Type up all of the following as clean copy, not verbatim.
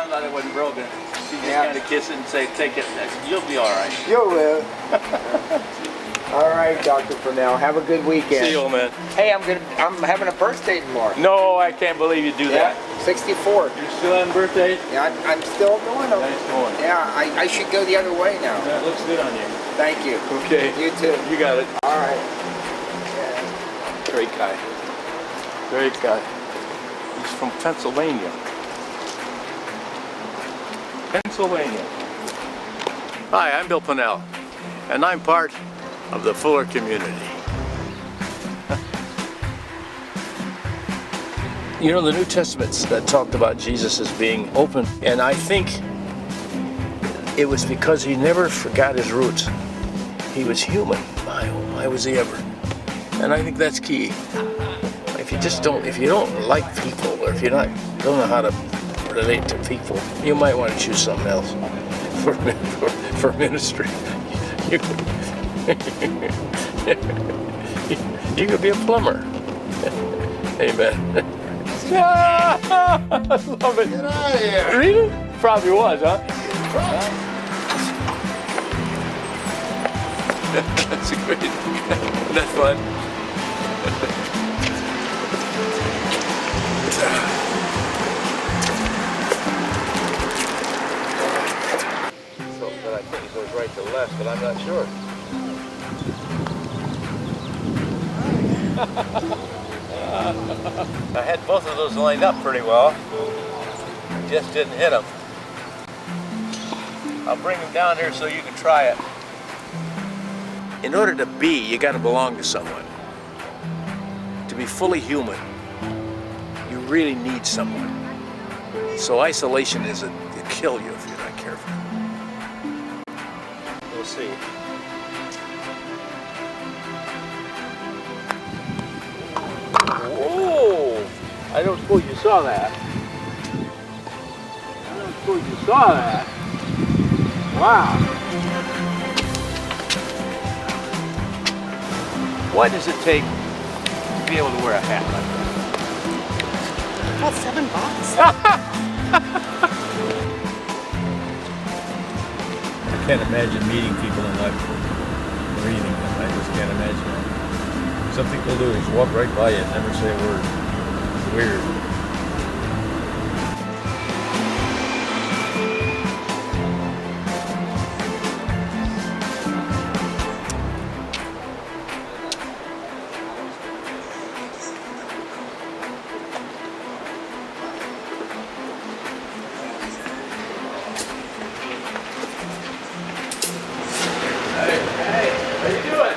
found out it wasn't broken. She just kind of kiss it and say, take it. You'll be all right. You will. All right, Dr. Purnell. Have a good weekend. See you, old man. Hey, I'm having a birthday tomorrow. No, I can't believe you do that. 64. You're still having birthdays? Yeah, I'm still doing them. Nice going. Yeah, I should go the other way now. That looks good on you. Thank you. Okay. You too. You got it. All right. Great guy. Great guy. He's from Pennsylvania. Pennsylvania. Hi, I'm Bill Purnell, and I'm part of the Fuller community. You know, the New Testament's that talked about Jesus as being open, and I think it was because he never forgot his roots. He was human. My, oh my, was he ever. And I think that's key. If you don't like people, or if you don't know how to relate to people, you might want to choose something else for ministry. You could be a plumber. Amen. I love it. Get out of here. Really? Probably was, huh? That's great. That's fun. So that I think it goes right to left, but I'm not sure. I had both of those lined up pretty well. Just didn't hit them. I'll bring them down here so you can try it. In order to be, you got to belong to someone. To be fully human, you really need someone. So isolation is to kill you if you're not careful. We'll see. Whoa! I don't suppose you saw that. I don't suppose you saw that. Wow. What does it take to be able to wear a hat like that? About $7. I can't imagine meeting people and not greeting them. I just can't imagine that. Some people do is walk right by you and never say a word. It's weird. How you doing?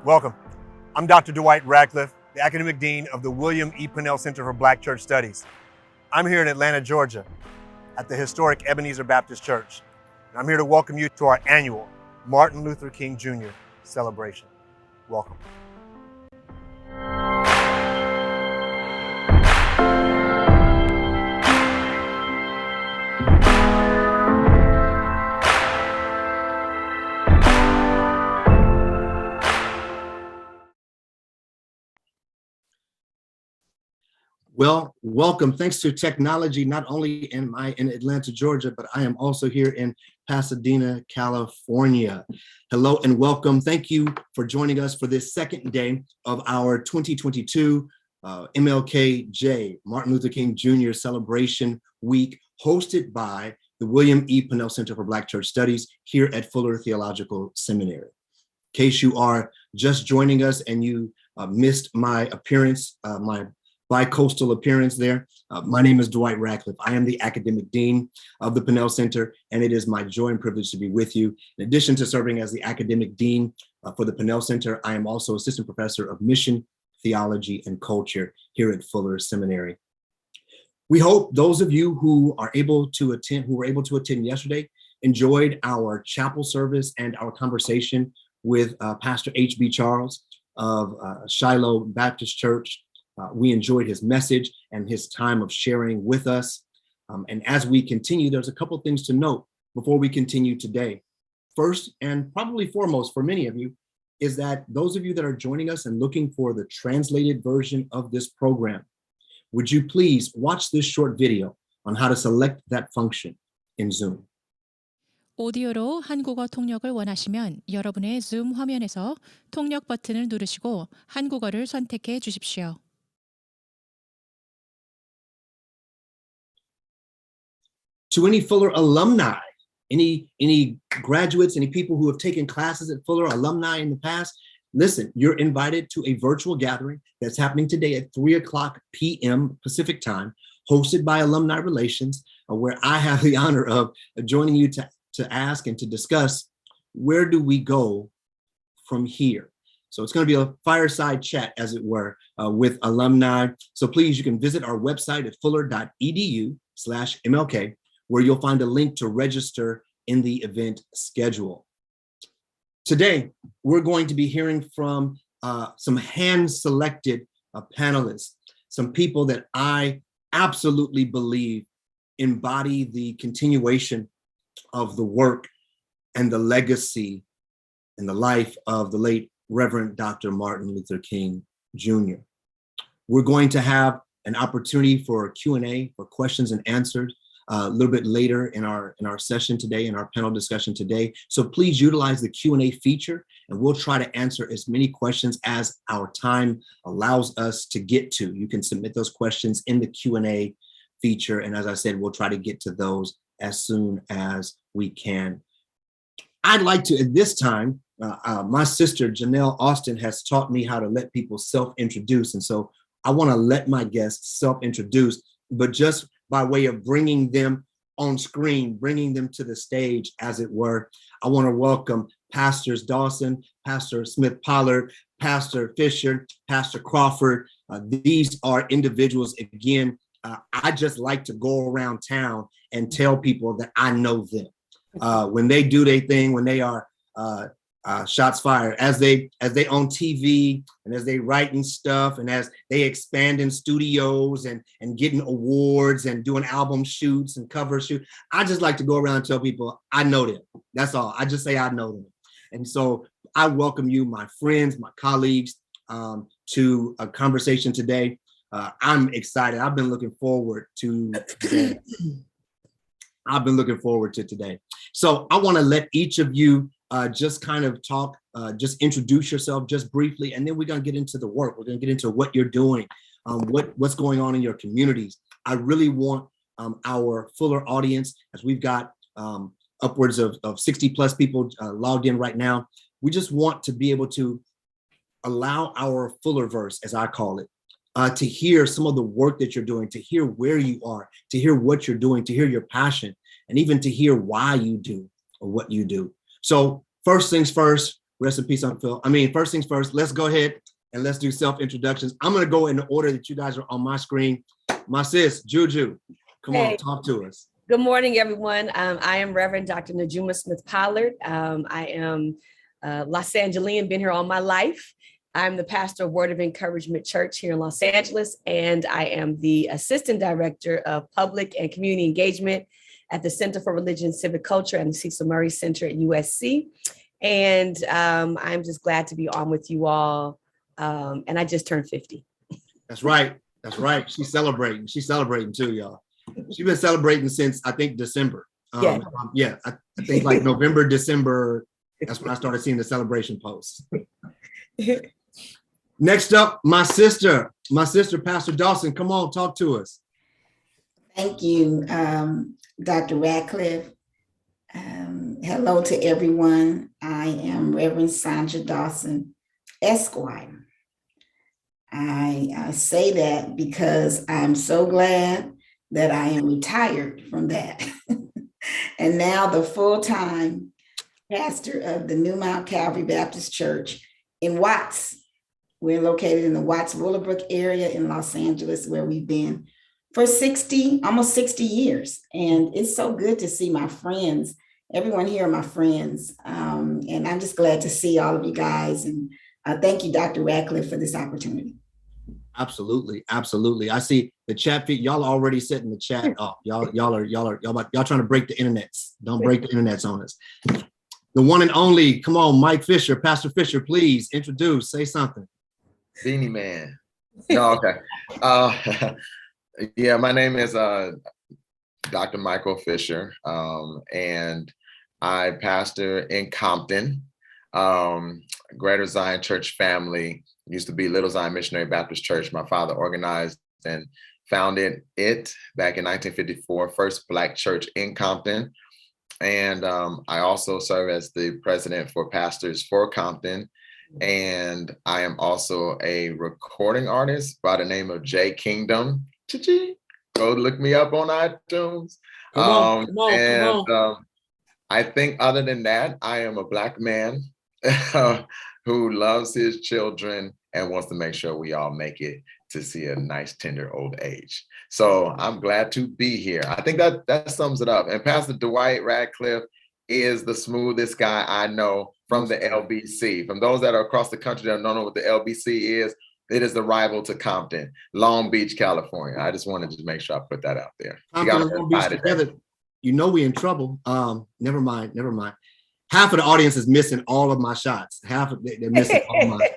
Welcome. I'm Dr. Dwight Radcliffe, the Academic Dean of the William E. Purnell Center for Black Church Studies. I'm here in Atlanta, Georgia, at the historic Ebenezer Baptist Church. And I'm here to welcome you to our annual Martin Luther King Jr. celebration. Welcome. Well, welcome. Thanks to technology, not only in Atlanta, Georgia, but I am also here in Pasadena, California. Hello and welcome. Thank you for joining us for this second day of our 2022 MLKJ, Martin Luther King Jr. Celebration Week, hosted by the William E. Purnell Center for Black Church Studies here at Fuller Theological Seminary. In case you are just joining us and you missed my appearance, my bi-coastal appearance there. My name is Dwight Ratcliffe. I am the academic dean of the Pinnell Center, and it is my joy and privilege to be with you. In addition to serving as the academic dean for the Pinnell Center, I am also assistant professor of mission, theology, and culture here at Fuller Seminary. We hope those of you who were able to attend yesterday enjoyed our chapel service and our conversation with Pastor H.B. Charles of Shiloh Baptist Church. We enjoyed his message and his time of sharing with us. And as we continue, there's a couple of things to note before we continue today. First, and probably foremost for many of you, is that those of you that are joining us and looking for the translated version of this program, would you please watch this short video on how to select that function in Zoom. 오디오로 한국어 통역을 원하시면 여러분의 줌 화면에서 통역 버튼을 누르시고 한국어를 선택해 주십시오. To any Fuller alumni, any graduates, any people who have taken classes at Fuller, alumni in the past, listen, you're invited to a virtual gathering that's happening today at 3:00 p.m. Pacific time, hosted by Alumni Relations, where I have the honor of joining you to ask and to discuss, where do we go from here? So it's going to be a fireside chat, as it were, with alumni. So please, you can visit our website at fuller.edu/MLK, where you'll find a link to register in the event schedule. Today, we're going to be hearing from some hand-selected panelists, some people that I absolutely believe embody the continuation of the work and the legacy and the life of the late Reverend Dr. Martin Luther King Jr. We're going to have an opportunity for a Q&A, for questions and answers, a little bit later in our session today, in our panel discussion today. So please utilize the Q&A feature, and we'll try to answer as many questions as our time allows us to get to. You can submit those questions in the Q&A feature, and as I said, we'll try to get to those as soon as we can. I'd like to, at this time, my sister Janelle Austin has taught me how to let people self-introduce, and so I want to let my guests self-introduce, but just by way of bringing them on screen, bringing them to the stage, as it were. I want to welcome Pastors Dawson, Pastor Smith-Pollard, Pastor Fisher, Pastor Crawford. These are individuals, again, I just like to go around town and tell people that I know them. When they do their thing, when they are shots fired, as they on TV and as they writing stuff and as they expand in studios and getting awards and doing album shoots and cover shoots. I just like to go around and tell people I know them. That's all. I just say I know them. And so I welcome you, my friends, my colleagues, to a conversation today. I'm excited. I've been looking forward to today. So I want to let each of you just kind of talk, just introduce yourself just briefly, and then we're going to get into the work. We're going to get into what you're doing, what's going on in your communities. I really want our Fuller audience, as we've got upwards of 60 plus people logged in right now. We just want to be able to allow our Fullerverse, as I call it, to hear some of the work that you're doing, to hear where you are, to hear what you're doing, to hear your passion, and even to hear why you do or what you do. So first things first, rest in peace, Uncle Phil. First things first, let's go ahead and let's do self-introductions. I'm going to go in the order that you guys are on my screen. My sis, Juju, come on, talk to us. Good morning, everyone. I am Reverend Dr. Najuma Smith-Pollard. I am Los Angelian, been here all my life. I'm the pastor of Word of Encouragement Church here in Los Angeles, and I am the Assistant Director of Public and Community Engagement at the Center for Religion and Civic Culture and the Cecil Murray Center at USC. And I'm just glad to be on with you all. And I just turned 50. That's right. She's celebrating too, y'all. She's been celebrating since, I think, December. I think like November, December, that's when I started seeing the celebration posts. Next up, my sister, Pastor Dawson, come on, talk to us. Thank you, Dr. Ratcliffe. Hello to everyone. I am Reverend Sandra Dawson, Esquire. I say that because I'm so glad that I am retired from that. And now the full-time pastor of the New Mount Calvary Baptist Church in Watts. We're located in the Watts Willowbrook area in Los Angeles, where we've been for almost 60 years. And it's so good to see my friends. Everyone here are my friends. And I'm just glad to see all of you guys. And thank you, Dr. Ratcliffe, for this opportunity. Absolutely, absolutely. I see the chat feed. Y'all already set in the chat up. Y'all trying to break the internets. Don't break the internets on us. The one and only, come on, Mike Fisher, Pastor Fisher, please introduce, say something. Beanie Man. No, okay. Yeah, my name is Dr. Michael Fisher, and I pastor in Compton, Greater Zion Church family. Used to be Little Zion Missionary Baptist Church. My father organized and founded it back in 1954, first Black church in Compton. And I also serve as the president for Pastors for Compton. And I am also a recording artist by the name of J Kingdom. Go look me up on iTunes. Come on. I think other than that, I am a Black man who loves his children and wants to make sure we all make it to see a nice, tender old age. So I'm glad to be here. I think that sums it up. And Pastor Dwight Ratcliffe is the smoothest guy I know from the LBC. From those that are across the country that don't know what the LBC is, it is the rival to Compton, Long Beach, California. I just wanted to make sure I put that out there. Compton and Long Beach together, you know we in trouble. Never mind. Half of the audience is missing all of my shots. Half of they're missing all my.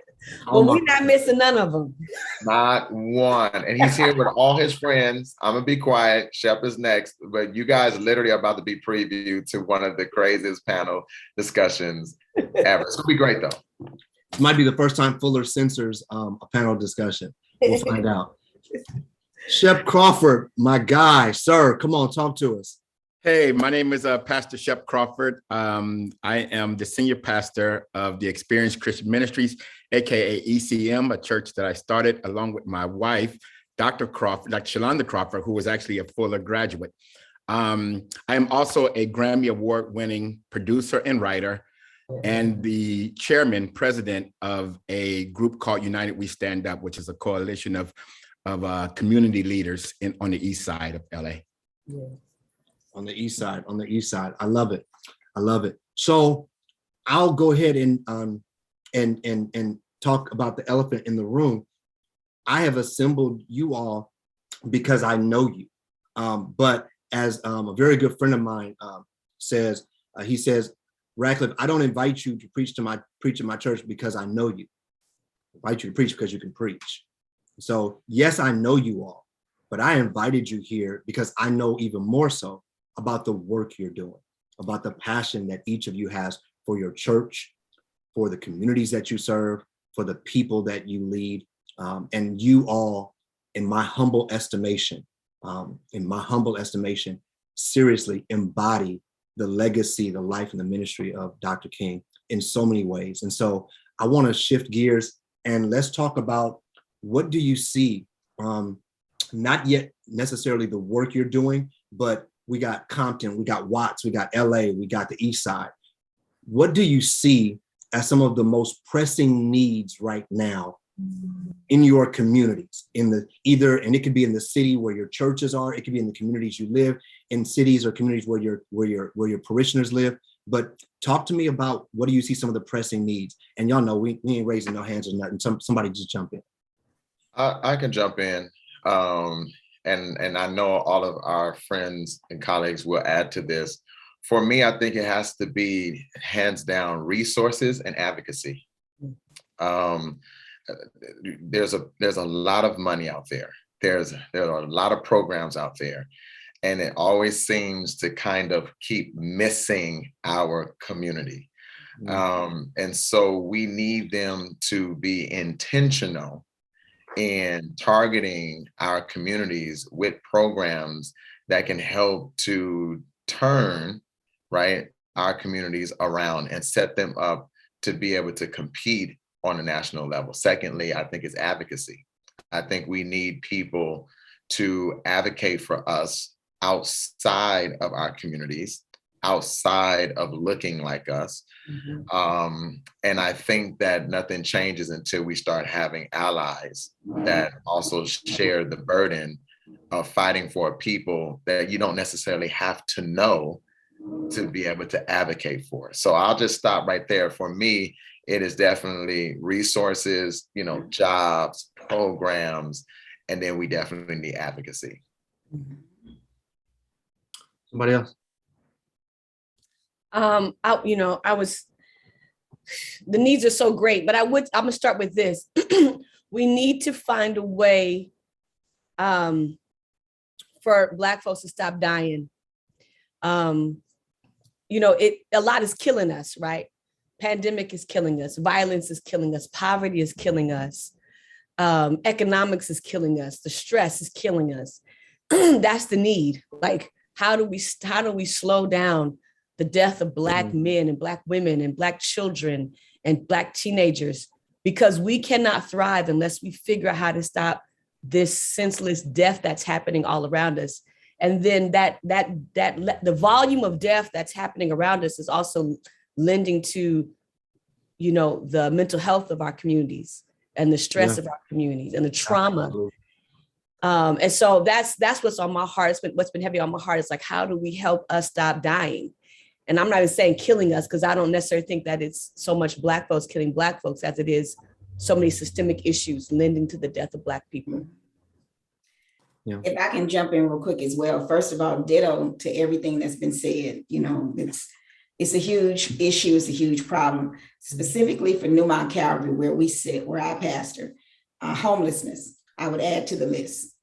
Well, we're not missing none of them. Not one. And he's here with all his friends. I'm gonna be quiet. Shep is next, but you guys literally are about to be previewed to one of the craziest panel discussions ever. It's gonna be great though. It might be the first time Fuller censors a panel discussion. We'll find out. Shep Crawford, my guy, sir, come on, talk to us. Hey, my name is Pastor Shep Crawford. I am the senior pastor of the Experienced Christian Ministries, aka ECM, a church that I started along with my wife, Dr. Crawford, Dr. Shalonda Crawford, who was actually a Fuller graduate. I am also a Grammy Award-winning producer and writer, and the chairman, president of a group called United We Stand Up, which is a coalition of community leaders on the east side of LA. Yeah. On the east side. I love it. So I'll go ahead and talk about the elephant in the room. I have assembled you all because I know you. But as a very good friend of mine says, he says, Ratcliffe, I don't invite you to preach in my church because I know you. I invite you to preach because you can preach. So yes, I know you all, but I invited you here because I know even more so about the work you're doing, about the passion that each of you has for your church, for the communities that you serve, for the people that you lead. And you all, in my humble estimation, seriously embody the legacy, the life, and the ministry of Dr. King in so many ways. And so I want to shift gears and let's talk about, what do you see? Not yet necessarily the work you're doing, but we got Compton, we got Watts, we got LA, we got the East Side. What do you see as some of the most pressing needs right now in your communities? And it could be in the city where your churches are, it could be in the communities you live, in cities or communities where your parishioners live. But talk to me about, what do you see some of the pressing needs? And y'all know we ain't raising no hands or nothing. Somebody just jump in. I can jump in. And I know all of our friends and colleagues will add to this. For me, I think it has to be hands down resources and advocacy. There's a lot of money out there. There are a lot of programs out there, and it always seems to kind of keep missing our community. And so we need them to be intentional in targeting our communities with programs that can help to turn, right, our communities around and set them up to be able to compete on a national level. Secondly, I think it's advocacy. I think we need people to advocate for us outside of our communities, outside of looking like us. And I think that nothing changes until we start having allies that also share the burden of fighting for people that you don't necessarily have to know to be able to advocate for. So I'll just stop right there. For me, it is definitely resources, you know, jobs, programs, and then we definitely need advocacy. Somebody else? The needs are so great, but I'm gonna start with this. We need to find a way for Black folks to stop dying. You know, a lot is killing us, right? Pandemic is killing us. Violence is killing us. Poverty is killing us. Economics is killing us. The stress is killing us. That's the need. Like, how do we slow down the death of Black men and Black women and Black children and Black teenagers? Because we cannot thrive unless we figure out how to stop this senseless death that's happening all around us. And then the volume of death that's happening around us is also lending to, you know, the mental health of our communities and the stress of our communities and the trauma. And so that's what's on my heart. What's been heavy on my heart is like, how do we help us stop dying? And I'm not even saying killing us, because I don't necessarily think that it's so much Black folks killing Black folks as it is so many systemic issues lending to the death of Black people. Yeah. If I can jump in real quick as well. First of all, ditto to everything that's been said. You know, it's a huge issue. It's a huge problem, specifically for New Mount Calvary, where we sit, where I pastor. Homelessness, I would add to the list.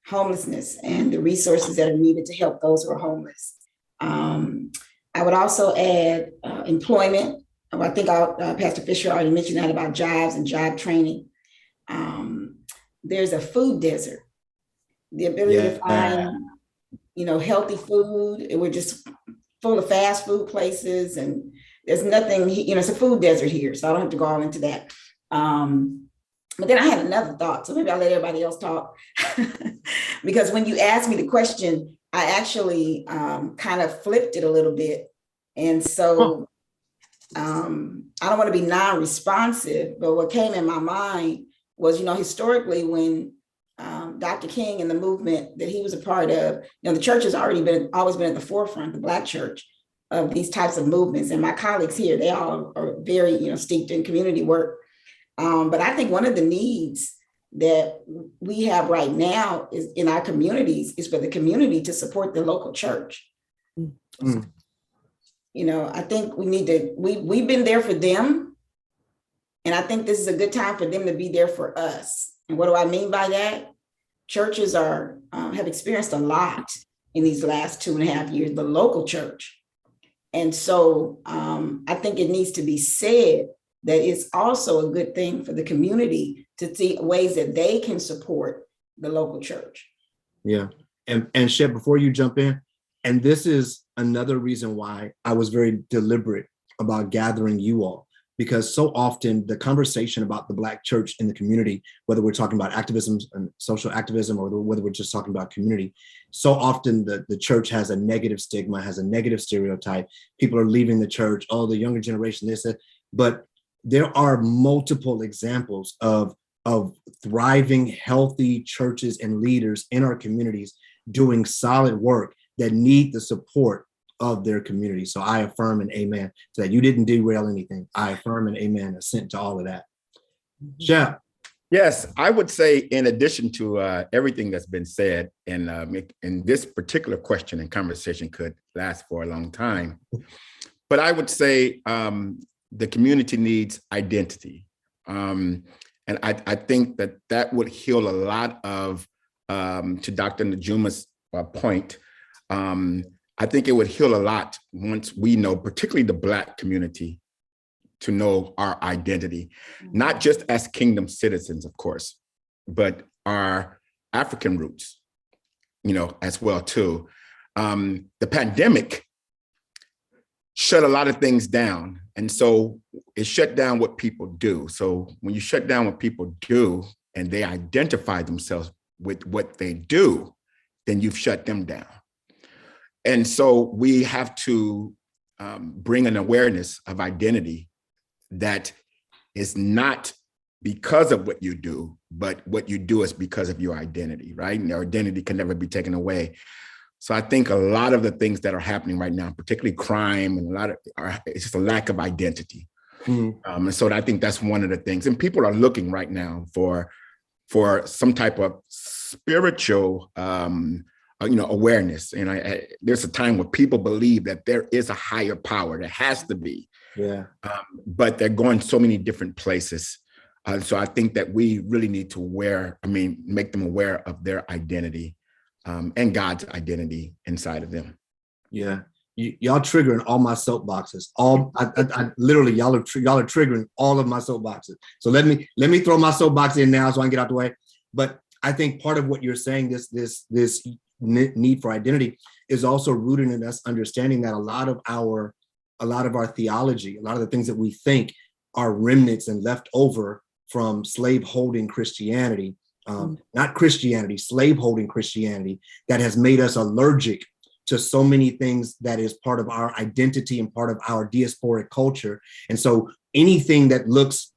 Homelessness and the resources that are needed to help those who are homeless. I would also add employment. I think Pastor Fisher already mentioned that about jobs and job training. There's a food desert. The ability to find, you know, healthy food. We're just full of fast food places, and there's nothing, you know, it's a food desert here. So I don't have to go all into that. But then I had another thought. So maybe I'll let everybody else talk. Because when you asked me the question, I actually kind of flipped it a little bit. And so I don't want to be non-responsive, but what came in my mind was, you know, historically when Dr. King and the movement that he was a part of, you know, the church has always been at the forefront, the Black church, of these types of movements. And my colleagues here, they all are very, you know, steeped in community work. But I think one of the needs that we have right now is in our communities is for the community to support the local church. Mm. You know, I think we've been there for them. And I think this is a good time for them to be there for us. And what do I mean by that? Churches have experienced a lot in these last 2.5 years, the local church. And so I think it needs to be said that it's also a good thing for the community to see ways that they can support the local church. Yeah. And Shep, before you jump in, and this is another reason why I was very deliberate about gathering you all, because so often the conversation about the Black church in the community, whether we're talking about activism and social activism, or whether we're just talking about community, so often the church has a negative stigma, has a negative stereotype. People are leaving the church, oh, the younger generation, this, that. But there are multiple examples of thriving, healthy churches and leaders in our communities doing solid work that need the support of their community. So I affirm and amen to that. You didn't derail anything. I affirm and amen, assent to all of that. Shep. Yes, I would say in addition to everything that's been said, and this particular question and conversation could last for a long time, but I would say the community needs identity. And I think that would heal a lot of, to Dr. Najuma's point, I think it would heal a lot once we know, particularly the Black community, to know our identity, not just as kingdom citizens, of course, but our African roots, you know, as well too. The pandemic shut a lot of things down. And so it shut down what people do. So when you shut down what people do and they identify themselves with what they do, then you've shut them down. And so we have to bring an awareness of identity that is not because of what you do, but what you do is because of your identity, right? And your identity can never be taken away. So I think a lot of the things that are happening right now, particularly crime, and it's just a lack of identity. And so I think that's one of the things. And people are looking right now for some type of spiritual, awareness. And there's a time where people believe that there is a higher power. There has to be. Yeah. But they're going so many different places. So I think that we really need to make them aware of their identity and God's identity inside of them. Yeah. Y'all triggering all my soapboxes. I literally, y'all are triggering all of my soapboxes. So let me throw my soapbox in now so I can get out the way. But I think part of what you're saying, this need for identity, is also rooted in us understanding that a lot of our theology, a lot of the things that we think are remnants and left over from slave-holding Christianity, not Christianity, slave-holding Christianity, that has made us allergic to so many things that is part of our identity and part of our diasporic culture. And so anything that looks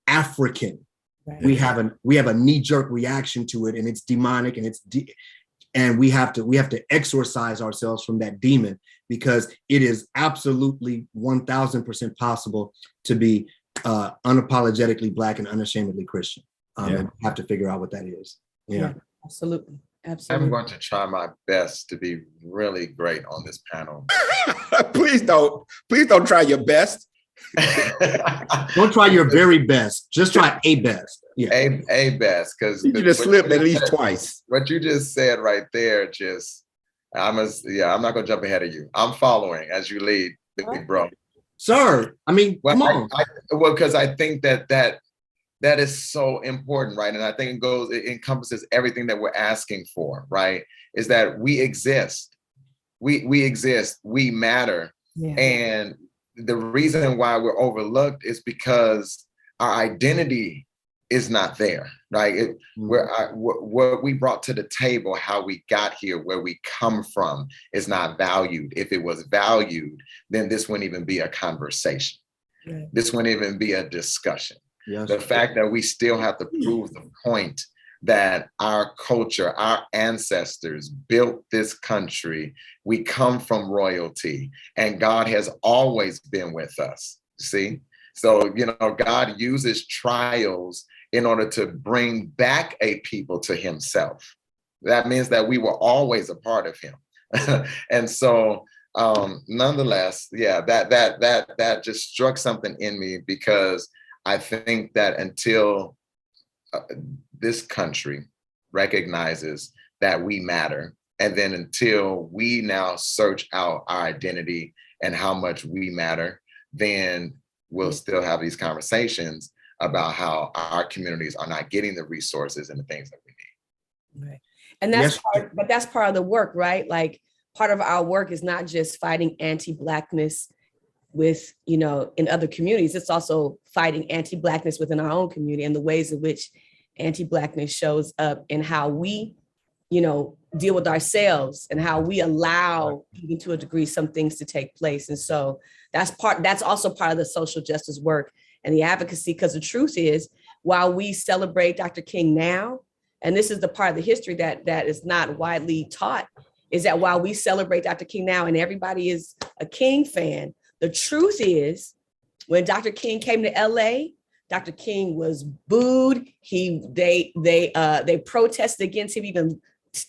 African, right, we have a knee-jerk reaction to it, and it's demonic, and and we have to exorcise ourselves from that demon, because it is absolutely 1000% possible to be unapologetically Black and unashamedly Christian. And we have to figure out what that is. Yeah, absolutely. I'm going to try my best to be really great on this panel. Please don't try your best. Don't try your very best. Just try a best. Yeah, a best, because you just slipped at least twice. What you just said right there, I'm not going to jump ahead of you. I'm following as you lead, big bro. Sir, I mean, come on. Because I think that is so important, right? And I think it encompasses everything that we're asking for, right? Is that we exist. We exist, we matter. Yeah. And the reason why we're overlooked is because our identity is not there, right? What we brought to the table, how we got here, where we come from, is not valued. If it was valued, then this wouldn't even be a conversation. Right. This wouldn't even be a discussion. Yes. The fact that we still have to prove the point that our culture, our ancestors built this country, we come from royalty, and God has always been with us, see? So, God uses trials in order to bring back a people to himself. That means that we were always a part of him. And so, nonetheless, that just struck something in me, because I think that until this country recognizes that we matter, and then until we now search out our identity and how much we matter, then we'll still have these conversations about how our communities are not getting the resources and the things that we need. Right. And that's part of the work, right? Like, part of our work is not just fighting anti-Blackness with, in other communities. It's also fighting anti-Blackness within our own community, and the ways in which anti-Blackness shows up in how we, deal with ourselves, and how we allow, even to a degree, some things to take place. And so that's also part of the social justice work and the advocacy, because the truth is, while we celebrate Dr. King now, and this is the part of the history that is not widely taught, is that while we celebrate Dr. King now and everybody is a King fan, the truth is, when Dr. King came to LA, Dr. King was booed. They protested against him even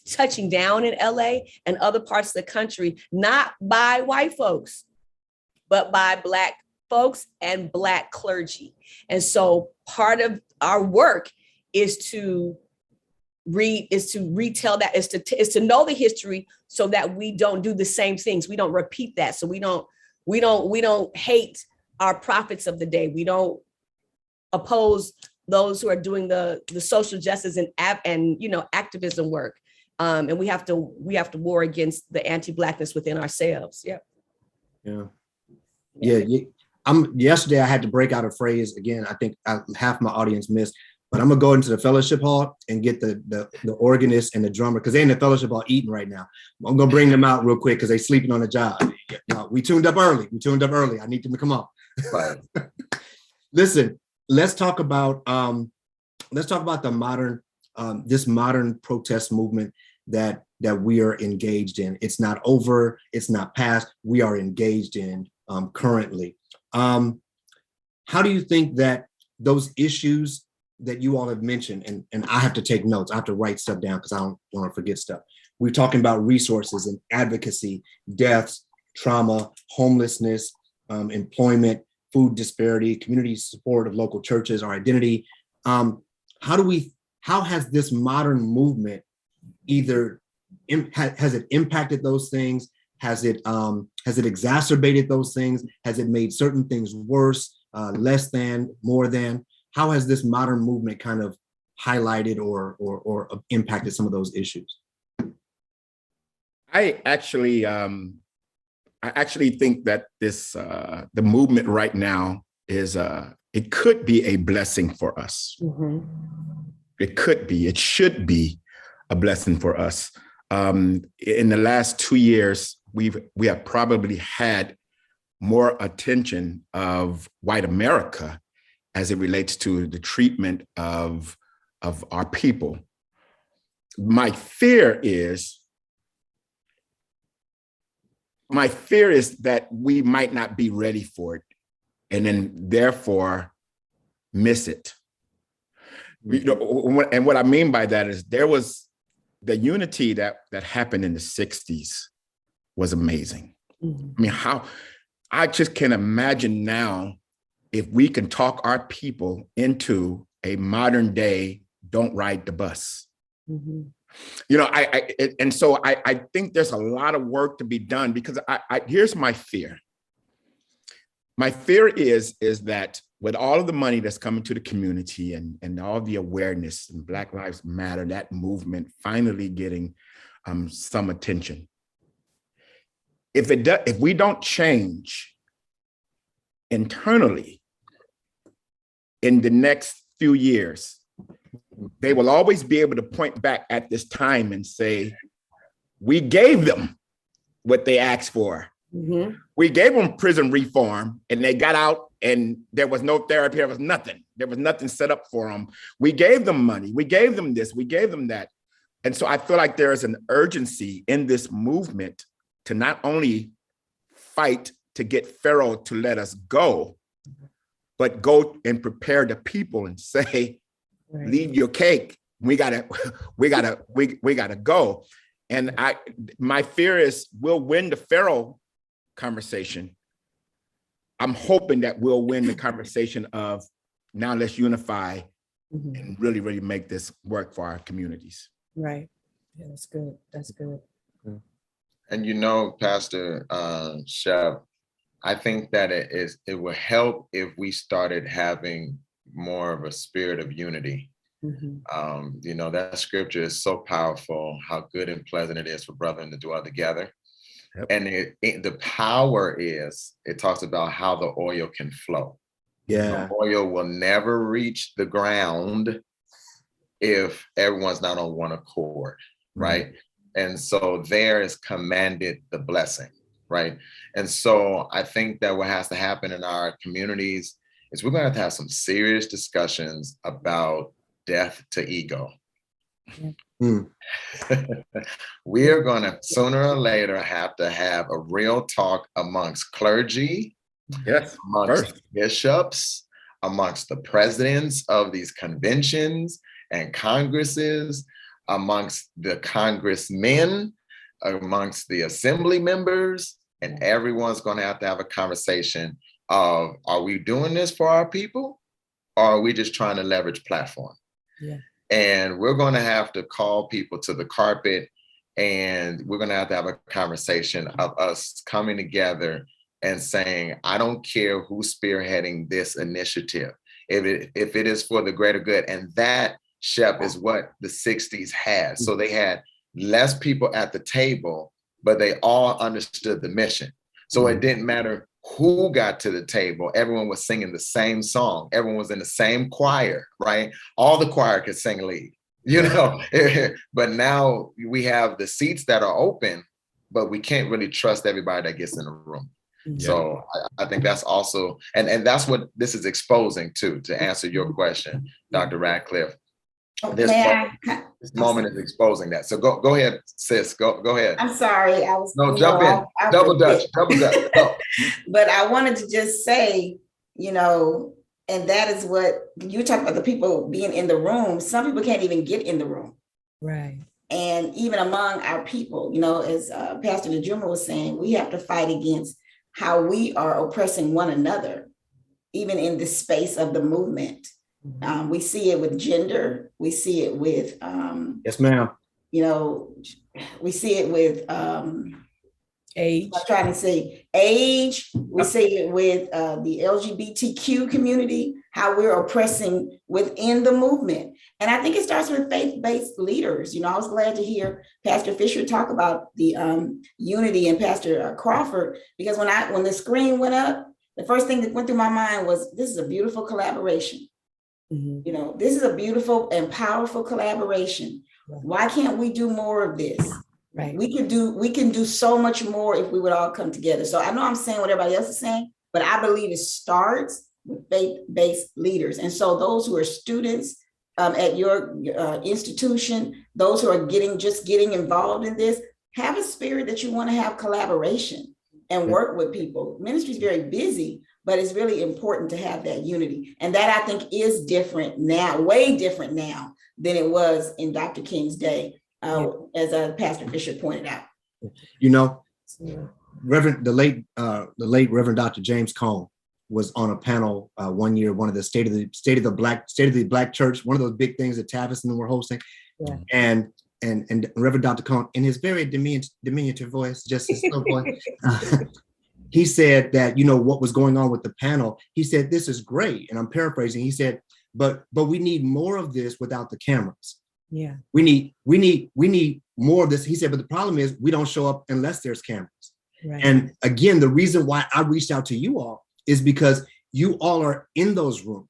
touching down in LA and other parts of the country, not by white folks, but by Black folks and Black clergy. And so part of our work is to retell that, is to know the history, so that we don't do the same things. We don't repeat that. So we don't hate our prophets of the day. We don't oppose those who are doing the social justice and activism work. And we have to war against the anti-Blackness within ourselves. Yeah. Yeah. Yeah. Yesterday I had to break out a phrase again. I think half my audience missed, but I'm gonna go into the fellowship hall and get the organist and the drummer because they in the fellowship hall eating right now. I'm gonna bring them out real quick because they sleeping on the job. We tuned up early. I need them to come on. Right. Listen, let's talk about the modern this modern protest movement that we are engaged in. It's not over. It's not past. We are engaged in currently. How do you think that those issues that you all have mentioned, and I have to take notes, I have to write stuff down because I don't want to forget stuff. We're talking about resources and advocacy, deaths, trauma, homelessness, employment, food disparity, community support of local churches, our identity. How has this modern movement either has it impacted those things? Has it exacerbated those things? Has it made certain things worse, less than, more than? How has this modern movement kind of highlighted or impacted some of those issues? I actually think that this the movement right now is it could be a blessing for us. Mm-hmm. It should be a blessing for us. In the last 2 years, we have probably had more attention of white America as it relates to the treatment of our people. My fear is that we might not be ready for it and then therefore miss it. And what I mean by that is there was the unity that happened in the 60s was amazing. Mm-hmm. I mean, I just can't imagine now if we can talk our people into a modern day, don't ride the bus. Mm-hmm. I think there's a lot of work to be done because here's my fear. My fear is that with all of the money that's coming to the community and all the awareness and Black Lives Matter, that movement finally getting some attention. If we don't change internally in the next few years, they will always be able to point back at this time and say, we gave them what they asked for. Mm-hmm. We gave them prison reform and they got out and there was no therapy, there was nothing. There was nothing set up for them. We gave them money, we gave them this, we gave them that. And so I feel like there is an urgency in this movement to not only fight to get Pharaoh to let us go, but go and prepare the people and say, right, leave your cake. We gotta go. And my fear is we'll win the Pharaoh conversation. I'm hoping that we'll win the conversation of now let's unify and really, really make this work for our communities. Right. Yeah, that's good. That's good. And Pastor Shep, I think that it will help if we started having more of a spirit of unity. Mm-hmm. That scripture is so powerful, how good and pleasant it is for brethren to dwell together. Yep. And the power is, it talks about how the oil can flow. Yeah. The oil will never reach the ground if everyone's not on one accord, right? And so there is commanded the blessing, right? And so I think that what has to happen in our communities is we're going to have some serious discussions about death to ego. Mm. We are going to sooner or later have to have a real talk amongst clergy, yes, amongst bishops, amongst the presidents of these conventions and congresses, amongst the congressmen, amongst the assembly members, and everyone's going to have a conversation of, are we doing this for our people? Or are we just trying to leverage platform? Yeah. And we're going to have to call people to the carpet, and we're going to have a conversation of us coming together and saying, I don't care who's spearheading this initiative, if it is for the greater good. And that, Shep, is what the 60s had. So they had less people at the table, but they all understood the mission. So it didn't matter who got to the table, everyone was singing the same song. Everyone was in the same choir, right? All the choir could sing lead, you know. But now we have the seats that are open, but we can't really trust everybody that gets in the room. Yeah. So I think that's also, and that's what this is exposing too, to answer your question, Dr. Radcliffe. This moment is exposing that. So go ahead, sis. Go ahead. I'm sorry. I was jump in. Double Dutch. Go. But I wanted to just say, you know, and that is what you talk about, the people being in the room. Some people can't even get in the room. Right. And even among our people, you know, as Pastor Najuma was saying, we have to fight against how we are oppressing one another, even in the space of the movement. We see it with gender. We see it with, yes, ma'am. You know, we see it with age. I'm trying to say age. We see it with the LGBTQ community, how we're oppressing within the movement. And I think it starts with faith-based leaders. You know, I was glad to hear Pastor Fisher talk about the unity and Pastor Crawford, because when the screen went up, the first thing that went through my mind was, this is a beautiful collaboration. Mm-hmm. You know, this is a beautiful and powerful collaboration. Right. Why can't we do more of this? Right. We can do so much more if we would all come together. So I know I'm saying what everybody else is saying, but I believe it starts with faith-based leaders. And so those who are students at your institution, those who are getting involved in this, have a spirit that you want to have collaboration and work with people. Ministry is very busy, but it's really important to have that unity. And that, I think, is different now, way different now than it was in Dr. King's day, as Pastor Fisher pointed out. You know, the late Reverend Dr. James Cone was on a panel one year, one of the state of the Black Church, one of those big things that Tavis and them were hosting. Yeah. And Reverend Dr. Cone, in his very diminutive voice, just his slow voice, he said that, you know, what was going on with the panel. He said, this is great. And I'm paraphrasing. He said, but we need more of this without the cameras. Yeah. We need more of this. He said, but the problem is we don't show up unless there's cameras. Right. And again, the reason why I reached out to you all is because you all are in those rooms.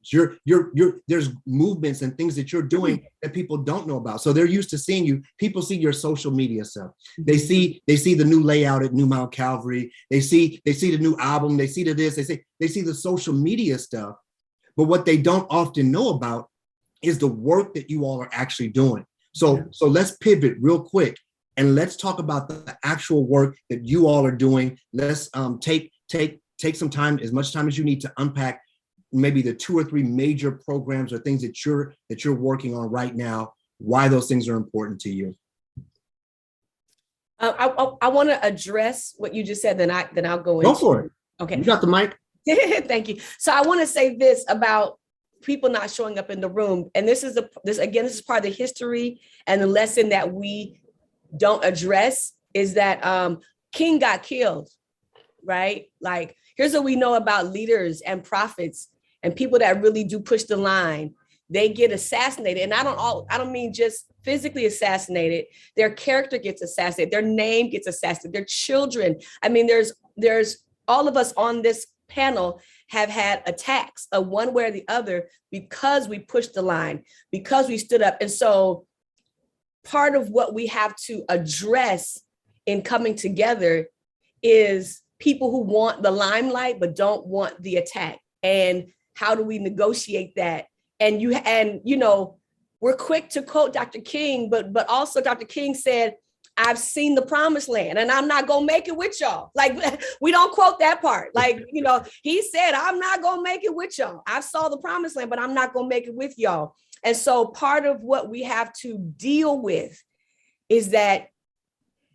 There's movements and things that you're doing that people don't know about. So they're used to seeing you. People see your social media stuff. They see the new layout at New Mount Calvary. They see the new album. They see this. They see the social media stuff. But what they don't often know about is the work that you all are actually doing. So let's pivot real quick and let's talk about the actual work that you all are doing. Let's take some time, as much time as you need, to unpack maybe the 2 or 3 major programs or things that you're working on right now, why those things are important to you. I want to address what you just said, then I'll go into. Go for it. Okay. You got the mic. Thank you. So I want to say this about people not showing up in the room. And this is part of the history and the lesson that we don't address is that King got killed, right? Like, here's what we know about leaders and prophets and people that really do push the line. They get assassinated. And I don't mean just physically assassinated. Their character gets assassinated. Their name gets assassinated. Their children. I mean, there's all of us on this panel have had attacks of one way or the other because we pushed the line, because we stood up. And so part of what we have to address in coming together is people who want the limelight but don't want the attack. And how do we negotiate that? And you know, we're quick to quote Dr. King, but also Dr. King said, I've seen the promised land and I'm not gonna make it with y'all. Like, we don't quote that part. Like, you know, he said, I'm not gonna make it with y'all. I saw the promised land, but I'm not gonna make it with y'all. And so part of what we have to deal with is that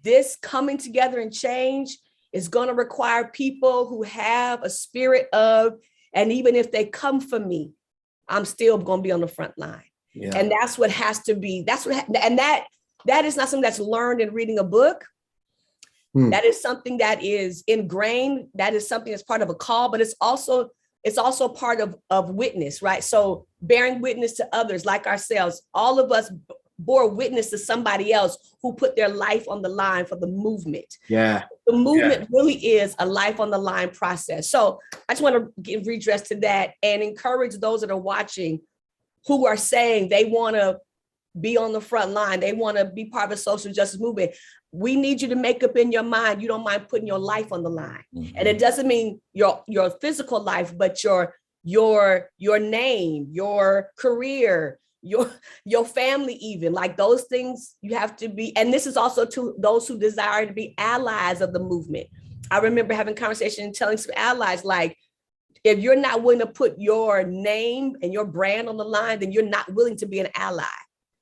this coming together and change is gonna require people who have a spirit of, and even if they come for me, I'm still gonna be on the front line. Yeah. And that's what has to be, that is not something that's learned in reading a book. That is something that is ingrained. That is something that's part of a call, but it's also part of witness, right? So bearing witness to others like ourselves, all of us bore witness to somebody else who put their life on the line for the movement. Yeah. The movement really is a life on the line process. So I just want to give redress to that and encourage those that are watching who are saying they want to be on the front line. They want to be part of the social justice movement. We need you to make up in your mind, you don't mind putting your life on the line. Mm-hmm. And it doesn't mean your physical life, but your name, your career, your family, even like those things you have to be. And this is also to those who desire to be allies of the movement. I remember having conversation and telling some allies, like, if you're not willing to put your name and your brand on the line, then you're not willing to be an ally,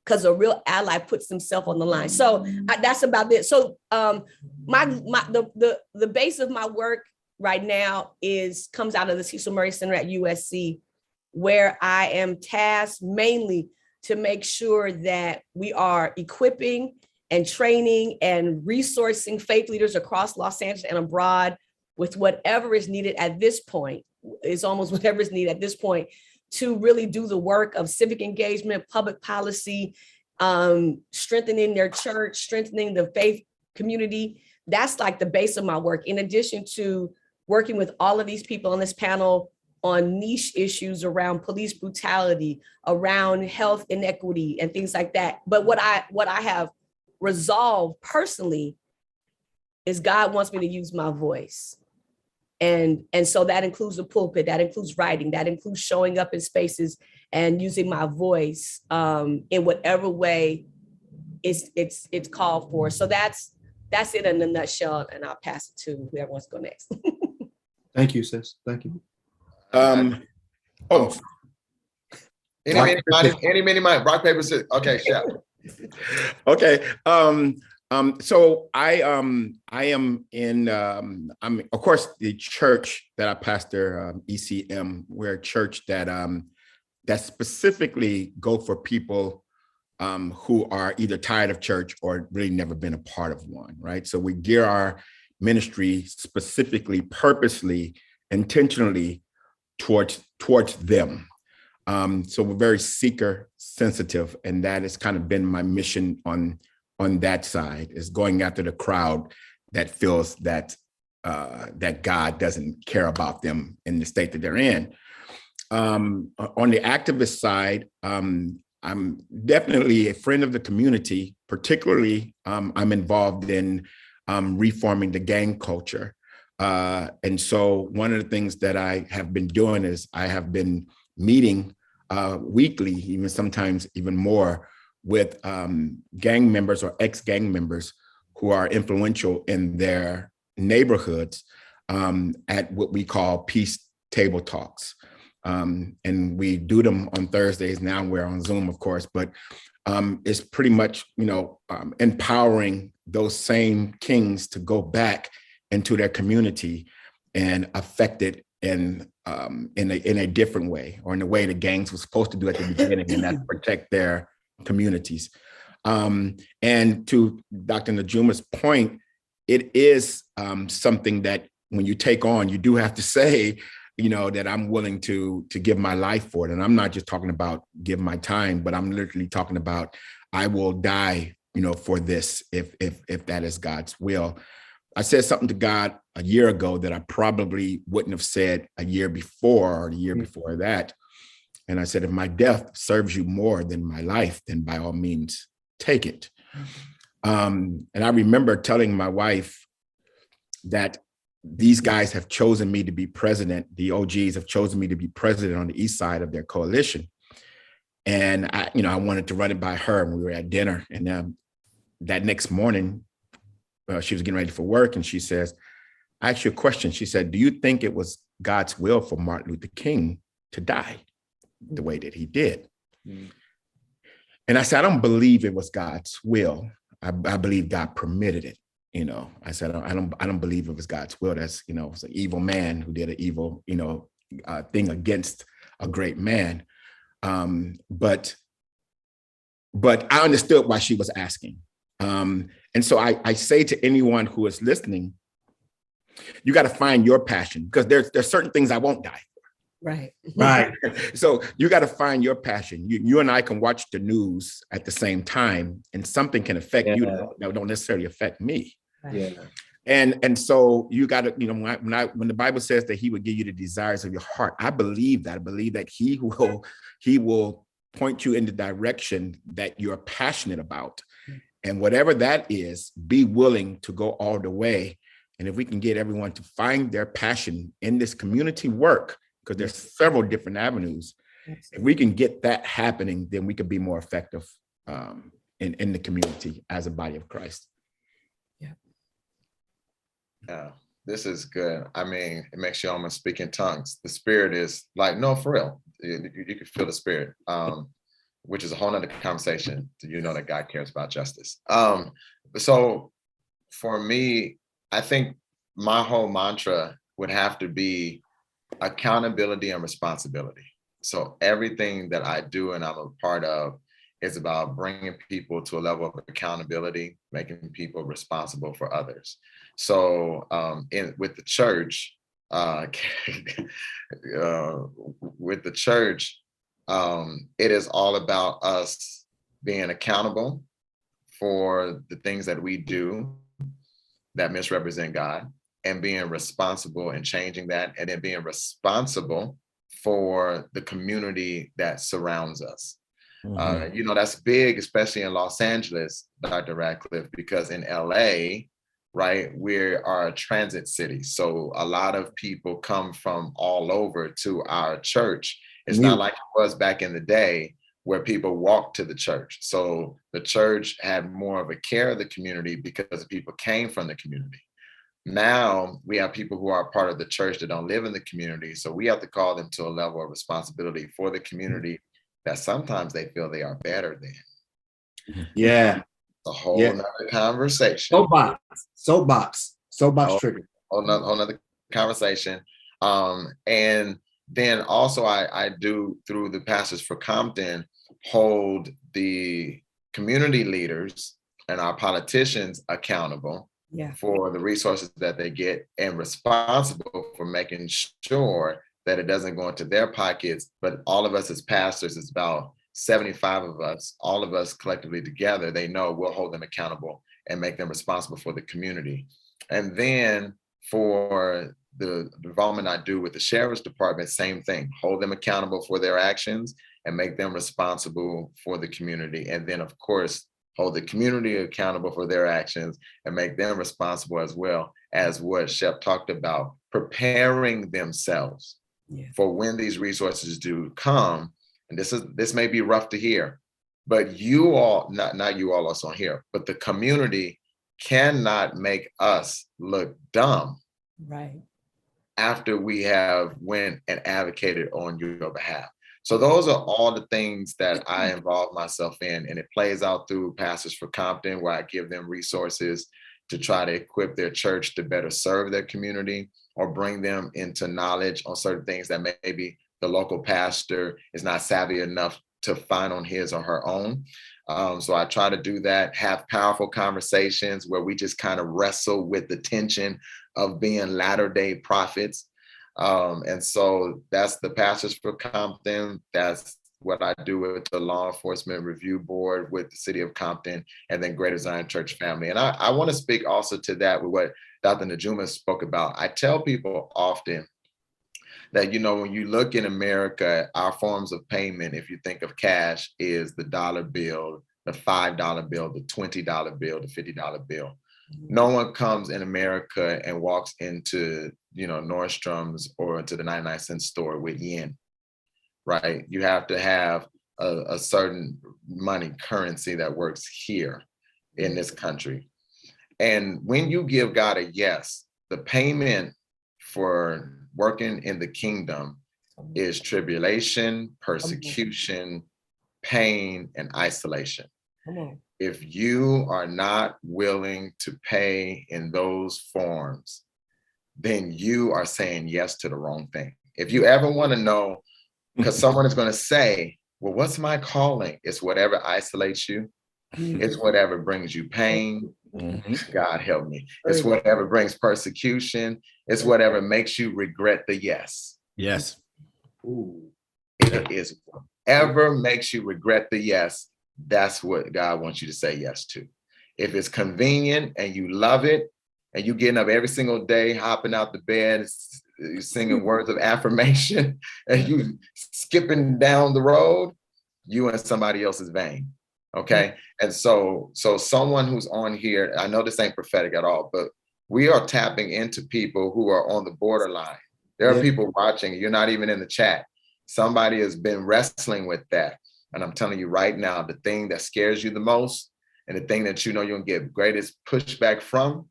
because a real ally puts himself on the line. So that's about it. So the base of my work right now comes out of the Cecil Murray Center at USC, where I am tasked mainly to make sure that we are equipping and training and resourcing faith leaders across Los Angeles and abroad with whatever is needed at this point. It's almost whatever is needed at this point to really do the work of civic engagement, public policy, strengthening their church, strengthening the faith community. That's like the base of my work, in addition to working with all of these people on this panel on niche issues around police brutality, around health inequity and things like that. But what I have resolved personally is God wants me to use my voice. And so that includes the pulpit, that includes writing, that includes showing up in spaces and using my voice in whatever way it's called for. So that's it in a nutshell, and I'll pass it to whoever wants to go next. Thank you, sis. Thank you. Any mini, rock, paper, scissors. Okay, Shep. Okay. So I am in, of course, the church that I pastor, ECM. We're a church that specifically go for people who are either tired of church or really never been a part of one, right? So we gear our ministry specifically, purposely, intentionally towards them. So we're very seeker sensitive, and that has kind of been my mission on that side, is going after the crowd that feels that that God doesn't care about them in the state that they're in. On the activist side, I'm definitely a friend of the community. Particularly, I'm involved in reforming the gang culture. And so one of the things that I have been doing is I have been meeting weekly, even sometimes even more, with gang members or ex-gang members who are influential in their neighborhoods at what we call peace table talks. And we do them on Thursdays. Now we're on Zoom, of course, but it's pretty much, empowering those same kings to go back into their community and affect it in a different way, or in the way the gangs were supposed to do at the beginning, and that's protect their communities. And to Dr. Najuma's point, it is something that when you take on, you do have to say, that I'm willing to give my life for it. And I'm not just talking about give my time, but I'm literally talking about I will die, for this if that is God's will. I said something to God a year ago that I probably wouldn't have said a year before or the year before that. And I said, if my death serves you more than my life, then by all means, take it. And I remember telling my wife that these guys have chosen me to be president. The OGs have chosen me to be president on the east side of their coalition. And I wanted to run it by her, and we were at dinner. And that next morning, she was getting ready for work, and she says, I asked you a question. She said, do you think it was God's will for Martin Luther King to die the way that he did? And I said, I don't believe it was God's will. I believe God permitted it. I said, I don't believe it was God's will. That's, it was an evil man who did an evil, thing against a great man. But I understood why she was asking. And so I say to anyone who is listening, you got to find your passion, because there's certain things I won't die for. Right. Right. So you got to find your passion. You and I can watch the news at the same time, and something can affect you that don't necessarily affect me. Yeah. And so you got to, when the Bible says that he would give you the desires of your heart, I believe that. I believe that he will point you in the direction that you're passionate about. And whatever that is, be willing to go all the way. And if we can get everyone to find their passion in this community work, because there's several different avenues, if we can get that happening, then we can be more effective in the community as a body of Christ. Yeah, this is good. I mean, it makes you almost speak in tongues. The spirit is like, no, for real. You can feel the spirit, which is a whole nother conversation. You know that God cares about justice. So for me, I think my whole mantra would have to be accountability and responsibility. So everything that I do and I'm a part of is about bringing people to a level of accountability, making people responsible for others. So with the church, it is all about us being accountable for the things that we do that misrepresent God, and being responsible and changing that, and then being responsible for the community that surrounds us. That's big, especially in Los Angeles, Dr. Radcliffe, because in LA, right, we are a transit city. So a lot of people come from all over to our church. It's not like it was back in the day where people walked to the church. So the church had more of a care of the community because the people came from the community. Now we have people who are part of the church that don't live in the community. So we have to call them to a level of responsibility for the community that sometimes they feel they are better than. Yeah. A whole nother conversation. Soapbox trigger. Whole nother conversation. And then also I do, through the Pastors for Compton, hold the community leaders and our politicians accountable for the resources that they get, and responsible for making sure that it doesn't go into their pockets. But all of us as pastors, it's about 75 of us, all of us collectively together, they know we'll hold them accountable and make them responsible for the community. And then for the involvement I do with the sheriff's department, same thing, hold them accountable for their actions and make them responsible for the community. And then of course, hold the community accountable for their actions and make them responsible as well, as what Shep talked about, preparing themselves for when these resources do come. And this may be rough to hear, but you all, not you all us on here, but the community cannot make us look dumb. Right. After we have went and advocated on your behalf. So those are all the things that I involve myself in, and it plays out through Pastors for Compton, where I give them resources to try to equip their church to better serve their community, or bring them into knowledge on certain things that maybe the local pastor is not savvy enough to find on his or her own. So I try to do that, have powerful conversations where we just kind of wrestle with the tension of being latter-day prophets. And so that's the Pastors for Compton. That's what I do with the Law Enforcement Review Board, with the City of Compton, and then Greater Zion Church family. And I want to speak also to that with what Dr. Najuma spoke about. I tell people often that, when you look in America, our forms of payment, if you think of cash, is the dollar bill, the $5 bill, the $20 bill, the $50 bill. No one comes in America and walks into, Nordstrom's or to the 99-cent store with yen, right? You have to have a certain money currency that works here in this country. And when you give God a yes, the payment for working in the kingdom is tribulation, persecution, pain, and isolation. If you are not willing to pay in those forms, then you are saying yes to the wrong thing. If you ever want to know, because someone is going to say, well, what's my calling? It's whatever isolates you. It's whatever brings you pain. God help me. It's whatever brings persecution. It's whatever makes you regret the yes. Yes. It is whatever makes you regret the yes, that's what God wants you to say yes to. If it's convenient and you love it, and you getting up every single day, hopping out the bed, singing words of affirmation, and you skipping down the road, you in somebody else's vein. Okay. And so someone who's on here, I know this ain't prophetic at all, but we are tapping into people who are on the borderline. There are people watching, you're not even in the chat. Somebody has been wrestling with that. And I'm telling you right now, the thing that scares you the most and the thing that you know you'll get greatest pushback from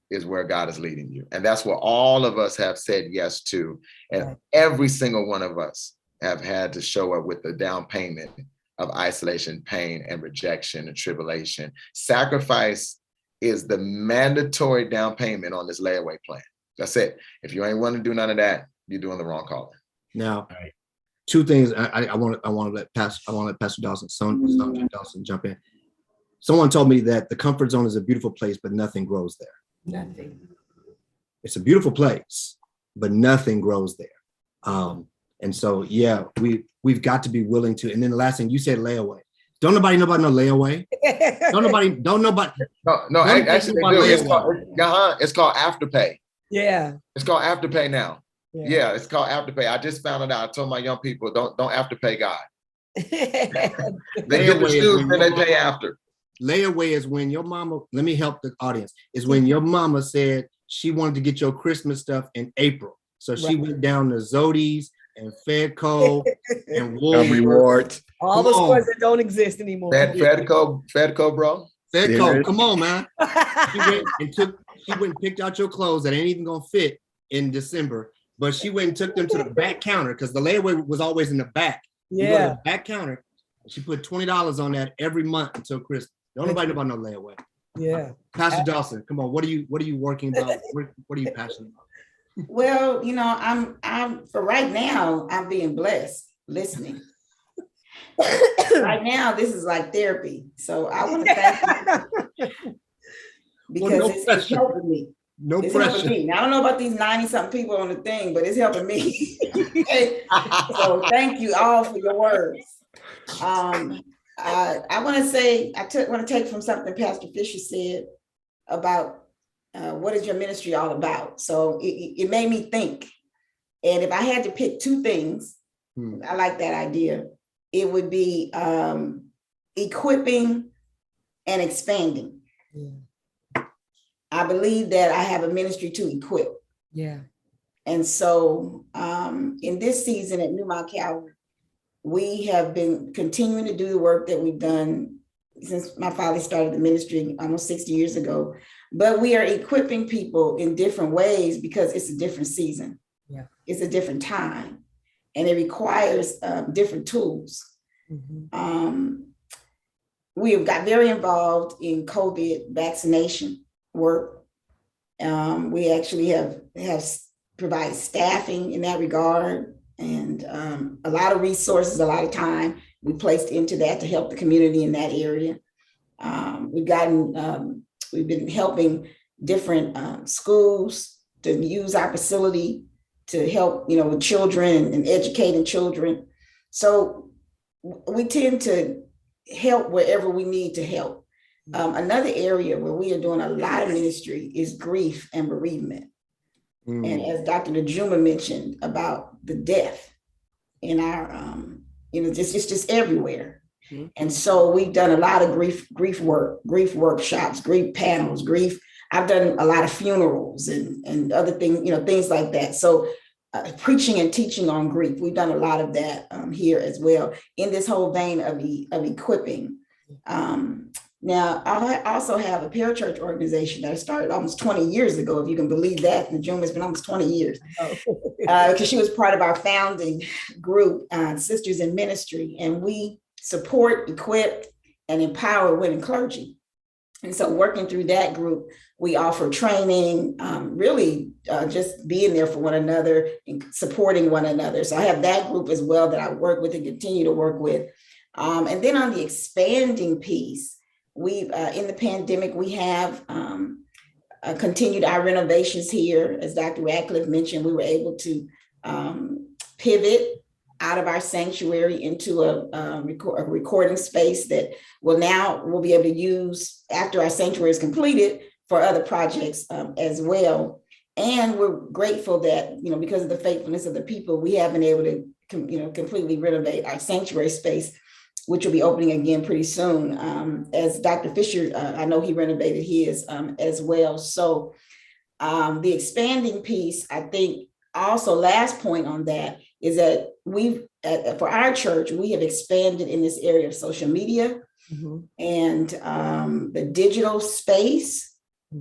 is where God is leading you. And that's what all of us have said yes to. And every single one of us have had to show up with the down payment of isolation, pain, and rejection and tribulation. Sacrifice is the mandatory down payment on this layaway plan. That's it. If you ain't want to do none of that, you're doing the wrong calling. Now, two things I want to let Pastor Dawson, Sergeant Dawson jump in. Someone told me that the comfort zone is a beautiful place, but nothing grows there. Nothing. It's a beautiful place, but nothing grows there. And so, yeah, we've got to be willing to. And then the last thing you said, layaway. Don't nobody know about no layaway. Don't nobody. No, actually, it's called Afterpay. Yeah. It's called Afterpay now. Yeah, it's called Afterpay. I just found it out. I told my young people, don't Afterpay God. They get the shoes and they pay after. Layaway is when your mama, let me help the audience, is when your mama said she wanted to get your Christmas stuff in April. So she went down to Zodi's and Fedco and Rewards. All the stores that don't exist anymore. Fedco, bro. Fedco, come on, man. She went and picked out your clothes that ain't even gonna fit in December, but she went and took them to the back counter because the layaway was always in the back. You go to the back counter. She put $20 on that every month until Christmas. Don't nobody know about no layaway. Yeah. Pastor Dawson, come on. What are you working about? What are you passionate about? Well, I'm for right now, I'm being blessed listening. Right now, this is like therapy. So I want to thank you because it's helping me. It's helping me. Now, I don't know about these 90-something people on the thing, but it's helping me. So thank you all for your words. I want to say, want to take from something Pastor Fisher said about what is your ministry all about? So it made me think. And if I had to pick two things, I like that idea. It would be equipping and expanding. Yeah. I believe that I have a ministry to equip. Yeah. And so in this season at New Mount Calvary, we have been continuing to do the work that we've done since my father started the ministry almost 60 years ago. But we are equipping people in different ways because it's a different season. Yeah. It's a different time. And it requires different tools. Mm-hmm. We have got very involved in COVID vaccination work. We actually have provided staffing in that regard. And a lot of resources, a lot of time we placed into that to help the community in that area. We've been helping different schools to use our facility to help, with children and educating children. So we tend to help wherever we need to help. Another area where we are doing a lot of ministry is grief and bereavement. And as Dr. Najuma mentioned about the death in our, it's just everywhere. And so we've done a lot of grief workshops, grief panels, I've done a lot of funerals and other things, things like that. So preaching and teaching on grief, we've done a lot of that here as well in this whole vein of equipping. Now, I also have a parachurch organization that I started almost 20 years ago, if you can believe that. Najuma has been almost 20 years because she was part of our founding group, Sisters in Ministry, and we support, equip, and empower women clergy. And so working through that group, we offer training, really just being there for one another and supporting one another. So I have that group as well that I work with and continue to work with. And then on the expanding piece, we've in the pandemic, we have continued our renovations here. As Dr. Radcliffe mentioned, we were able to pivot out of our sanctuary into a recording space that we'll be able to use after our sanctuary is completed for other projects as well. And we're grateful that, because of the faithfulness of the people, we have been able to, completely renovate our sanctuary space, which will be opening again pretty soon. As Dr. Fisher, I know he renovated his as well. So the expanding piece, I think also last point on that is that for our church, we have expanded in this area of social media and the digital space.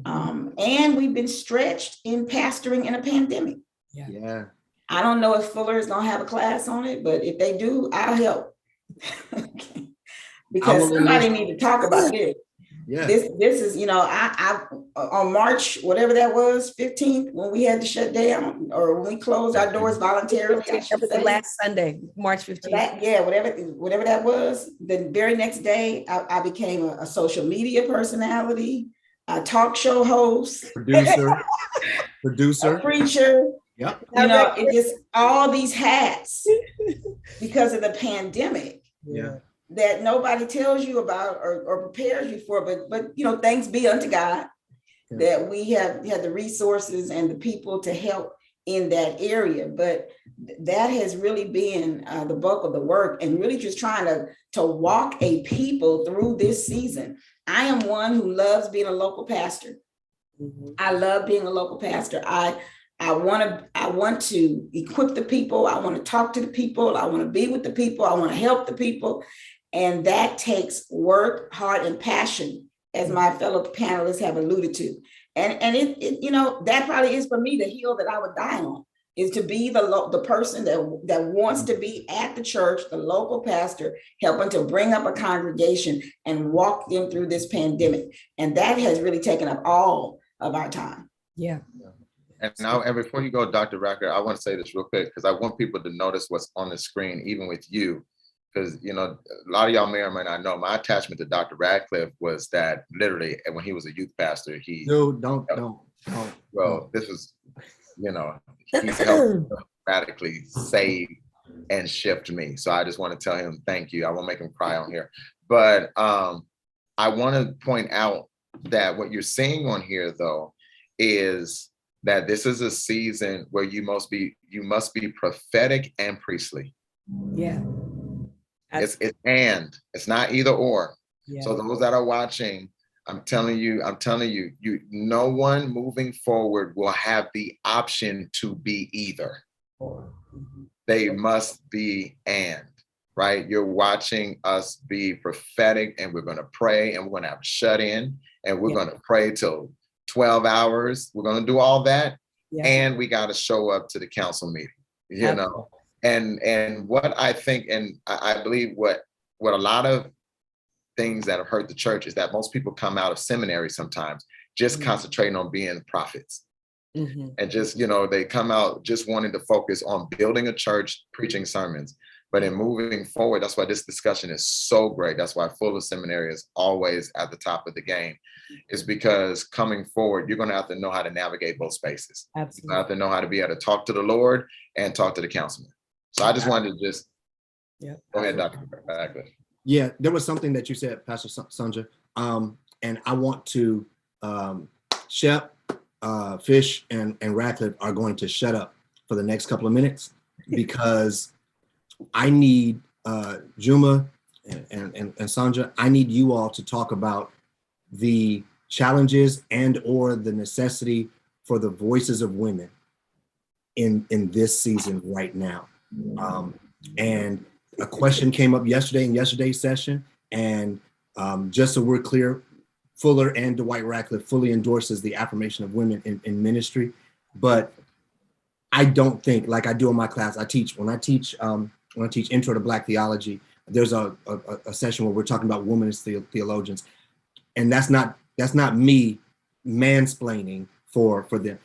And we've been stretched in pastoring in a pandemic. Yeah. I don't know if Fuller is gonna have a class on it, but if they do, I'll help. Because somebody need to talk about this. Yeah. This is, I on March, whatever that was, 15th, when we had to shut down or when we closed our doors voluntarily. That was the last Sunday, March 15th. Whatever that was. The very next day, I became a social media personality, a talk show host, Producer, a preacher. Yep. It just all these hats because of the pandemic. Yeah. That nobody tells you about or prepares you for, but thanks be unto God that we have the resources and the people to help in that area. But that has really been the bulk of the work, and really just trying to walk a people through this season. I am one who loves being a local pastor. I love being a local pastor. I want to equip the people. I want to talk to the people. I want to be with the people. I want to help the people. And that takes work, heart, and passion, as my fellow panelists have alluded to. And it that probably is for me the hill that I would die on, is to be the person that wants to be at the church, the local pastor, helping to bring up a congregation and walk them through this pandemic. And that has really taken up all of our time. Yeah. And before you go, Dr. Racker, I want to say this real quick, because I want people to notice what's on the screen, even with you. Because, a lot of y'all may or may not know, my attachment to Dr. Radcliffe was that literally when he was a youth pastor, don't. Well, this was, he's helped radically save and shift me. So I just want to tell him thank you. I won't make him cry on here. But I want to point out that what you're seeing on here, though, is that this is a season where you must be prophetic and priestly. Yeah. It's not either or. Yeah. So those that are watching, I'm telling you, no one moving forward will have the option to be either. They must be right? You're watching us be prophetic, and we're going to pray, and we're going to have a shut in, and we're going to pray till 12 hours. We're going to do all that. Yeah. And we got to show up to the council meeting, And what I think, and I believe what a lot of things that have hurt the church is that most people come out of seminary sometimes just concentrating on being prophets. And just, they come out just wanting to focus on building a church, preaching sermons. But in moving forward, that's why this discussion is so great. That's why Fuller Seminary is always at the top of the game, is because coming forward, you're going to have to know how to navigate both spaces. Absolutely. You have to know how to be able to talk to the Lord and talk to the councilman. So I just wanted to go ahead, Dr. Radcliffe. Yeah, there was something that you said, Pastor Sandra, and I want to, Shep, Fish, and Radcliffe are going to shut up for the next couple of minutes, because I need Juma and Sandra, I need you all to talk about the challenges and or the necessity for the voices of women in this season right now. And a question came up yesterday in yesterday's session, and just so we're clear, Fuller and Dwight Radcliffe fully endorses the affirmation of women in ministry, but I don't think, like I do in my class, when I teach Intro to Black Theology, there's a session where we're talking about women as theologians, and that's not me mansplaining for them.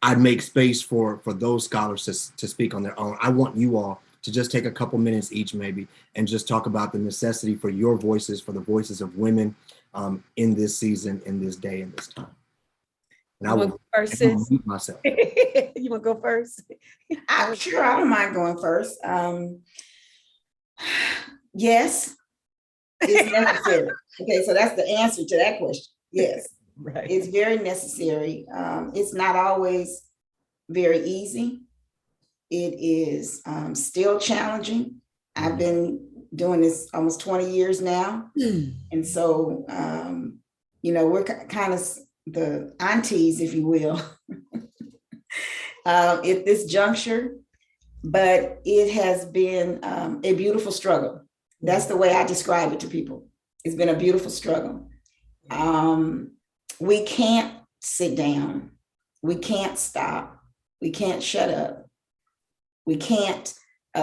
I'd make space for those scholars to speak on their own. I want you all to just take a couple minutes each maybe and just talk about the necessity for your voices, for the voices of women in this season, in this day, in this time. And I You will want to go first, sis? mute myself. You want to go first? I'm sure I don't mind going first. Yes, it's necessary. Okay, so that's the answer to that question. Yes, Right. it's very necessary. It's not always very easy. It is still challenging. I've been doing this almost 20 years now. And so, we're kind of the aunties, if you will, at this juncture, but it has been a beautiful struggle. That's the way I describe it to people. It's been a beautiful struggle. We can't sit down. We can't stop. We can't shut up. We can't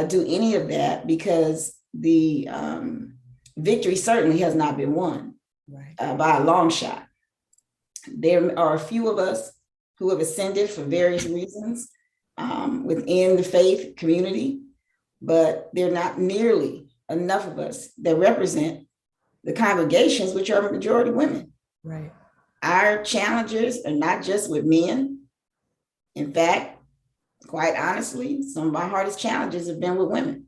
do any of that because the victory certainly has not been won by a long shot. There are a few of us who have ascended for various reasons within the faith community, but there are not nearly enough of us that represent the congregations, which are a majority women. Right. Our challenges are not just with men. In fact, quite honestly, some of our hardest challenges have been with women.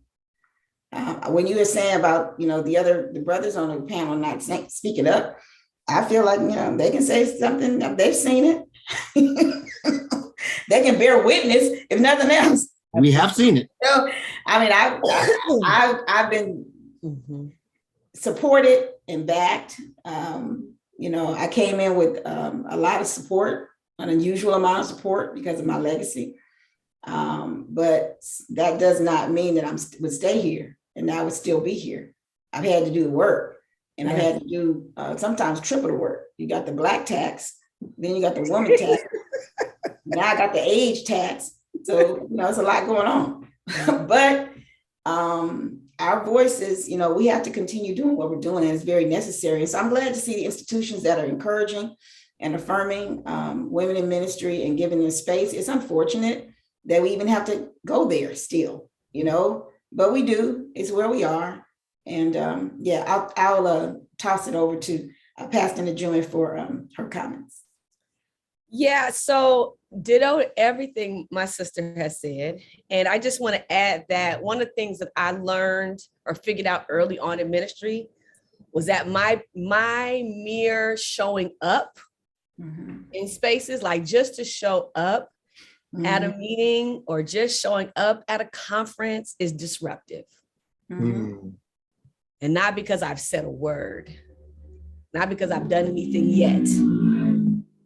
When you were saying about, the brothers on the panel not speaking up, I feel like, they can say something, they've seen it. They can bear witness, if nothing else. We have seen it. So, I've been supported and backed. I came in with a lot of support, an unusual amount of support because of my legacy. But that does not mean that I would stay here and I would still be here. I've had to do the work, and I've had to do sometimes triple the work. You got the Black tax, then you got the woman tax. Now I got the age tax. So, it's a lot going on. But our voices, we have to continue doing what we're doing, and it's very necessary. So I'm glad to see the institutions that are encouraging and affirming women in ministry and giving them space. It's unfortunate that we even have to go there still, but we do. It's where we are. And I'll toss it over to Pastor Najumi for her comments. Yeah, so ditto everything my sister has said. And I just want to add that one of the things that I learned or figured out early on in ministry was that my mere showing up in spaces, like just to show up at a meeting or just showing up at a conference, is disruptive. And not because I've said a word, not because I've done anything yet,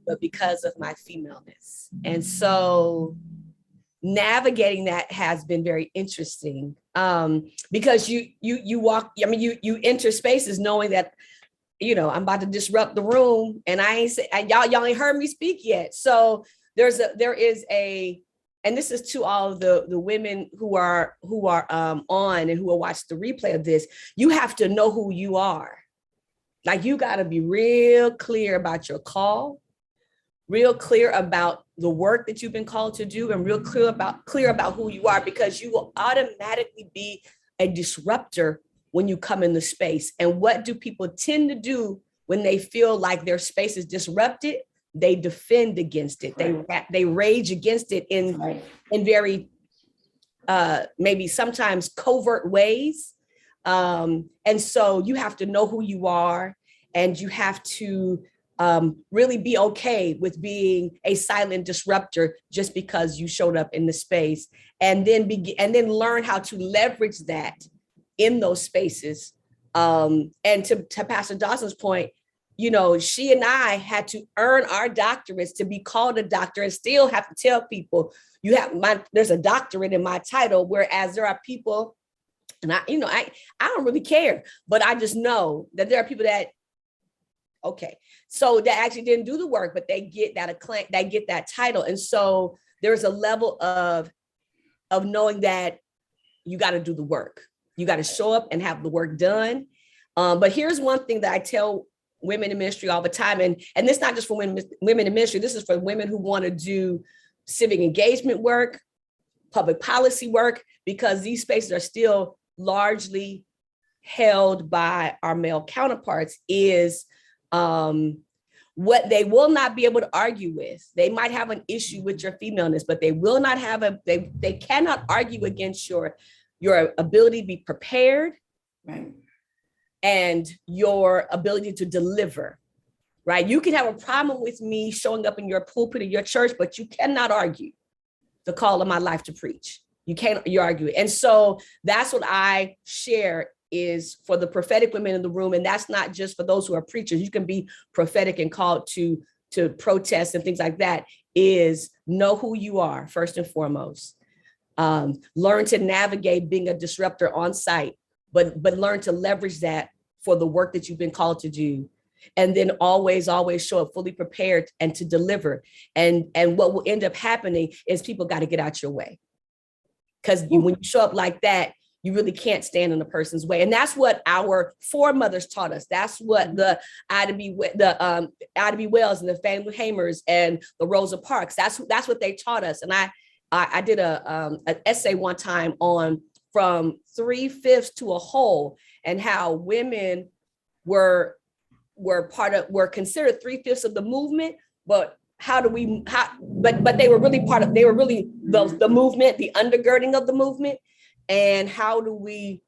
but because of my femaleness. And so navigating that has been very interesting, because you walk, you enter spaces knowing that, I'm about to disrupt the room, and y'all ain't heard me speak yet. So there is a, and this is to all of the women who are on and who will watch the replay of this. You have to know who you are. Like, you got to be real clear about your call, real clear about the work that you've been called to do, and real clear about who you are, because you will automatically be a disruptor when you come in the space. And what do people tend to do when they feel like their space is disrupted? They defend against it. They rage against it in very maybe sometimes covert ways. And so you have to know who you are, and you have to really be okay with being a silent disruptor just because you showed up in the space, and then learn how to leverage that in those spaces. And to Pastor Dawson's point, she and I had to earn our doctorates to be called a doctor, and still have to tell people there's a doctorate in my title, whereas there are people, and I don't really care, but I just know that there are people that, so that actually didn't do the work, but they get that acclaim, they get that title. And so there's a level of knowing that you got to do the work. You got to show up and have the work done. But here's one thing that I tell women in ministry all the time, and this is not just for women in ministry, this is for women who want to do civic engagement work, public policy work, because these spaces are still largely held by our male counterparts, is What they will not be able to argue with, they might have an issue with your femaleness, but they will not have they cannot argue against your ability to be prepared, Right. and your ability to deliver, right? You can have a problem with me showing up in your pulpit of your church, but you cannot argue the call of my life to preach. You argue it. And so that's what I share is for the prophetic women in the room. And that's not just for those who are preachers. You can be prophetic and called to protest and things like that, is know who you are first and foremost. Learn to navigate being a disruptor on site, but learn to leverage that for the work that you've been called to do. And then always show up fully prepared and to deliver. And what will end up happening is people got to get out your way. Because when you show up like that, you really can't stand in a person's way. And that's what our foremothers taught us. That's what the Ida B. Wells and the Fannie Lou Hamers and the Rosa Parks, that's what they taught us. And I did an essay one time on from 3/5 to a whole, and how women were considered 3/5 of the movement, but but they were really the movement, the undergirding of the movement. And how do we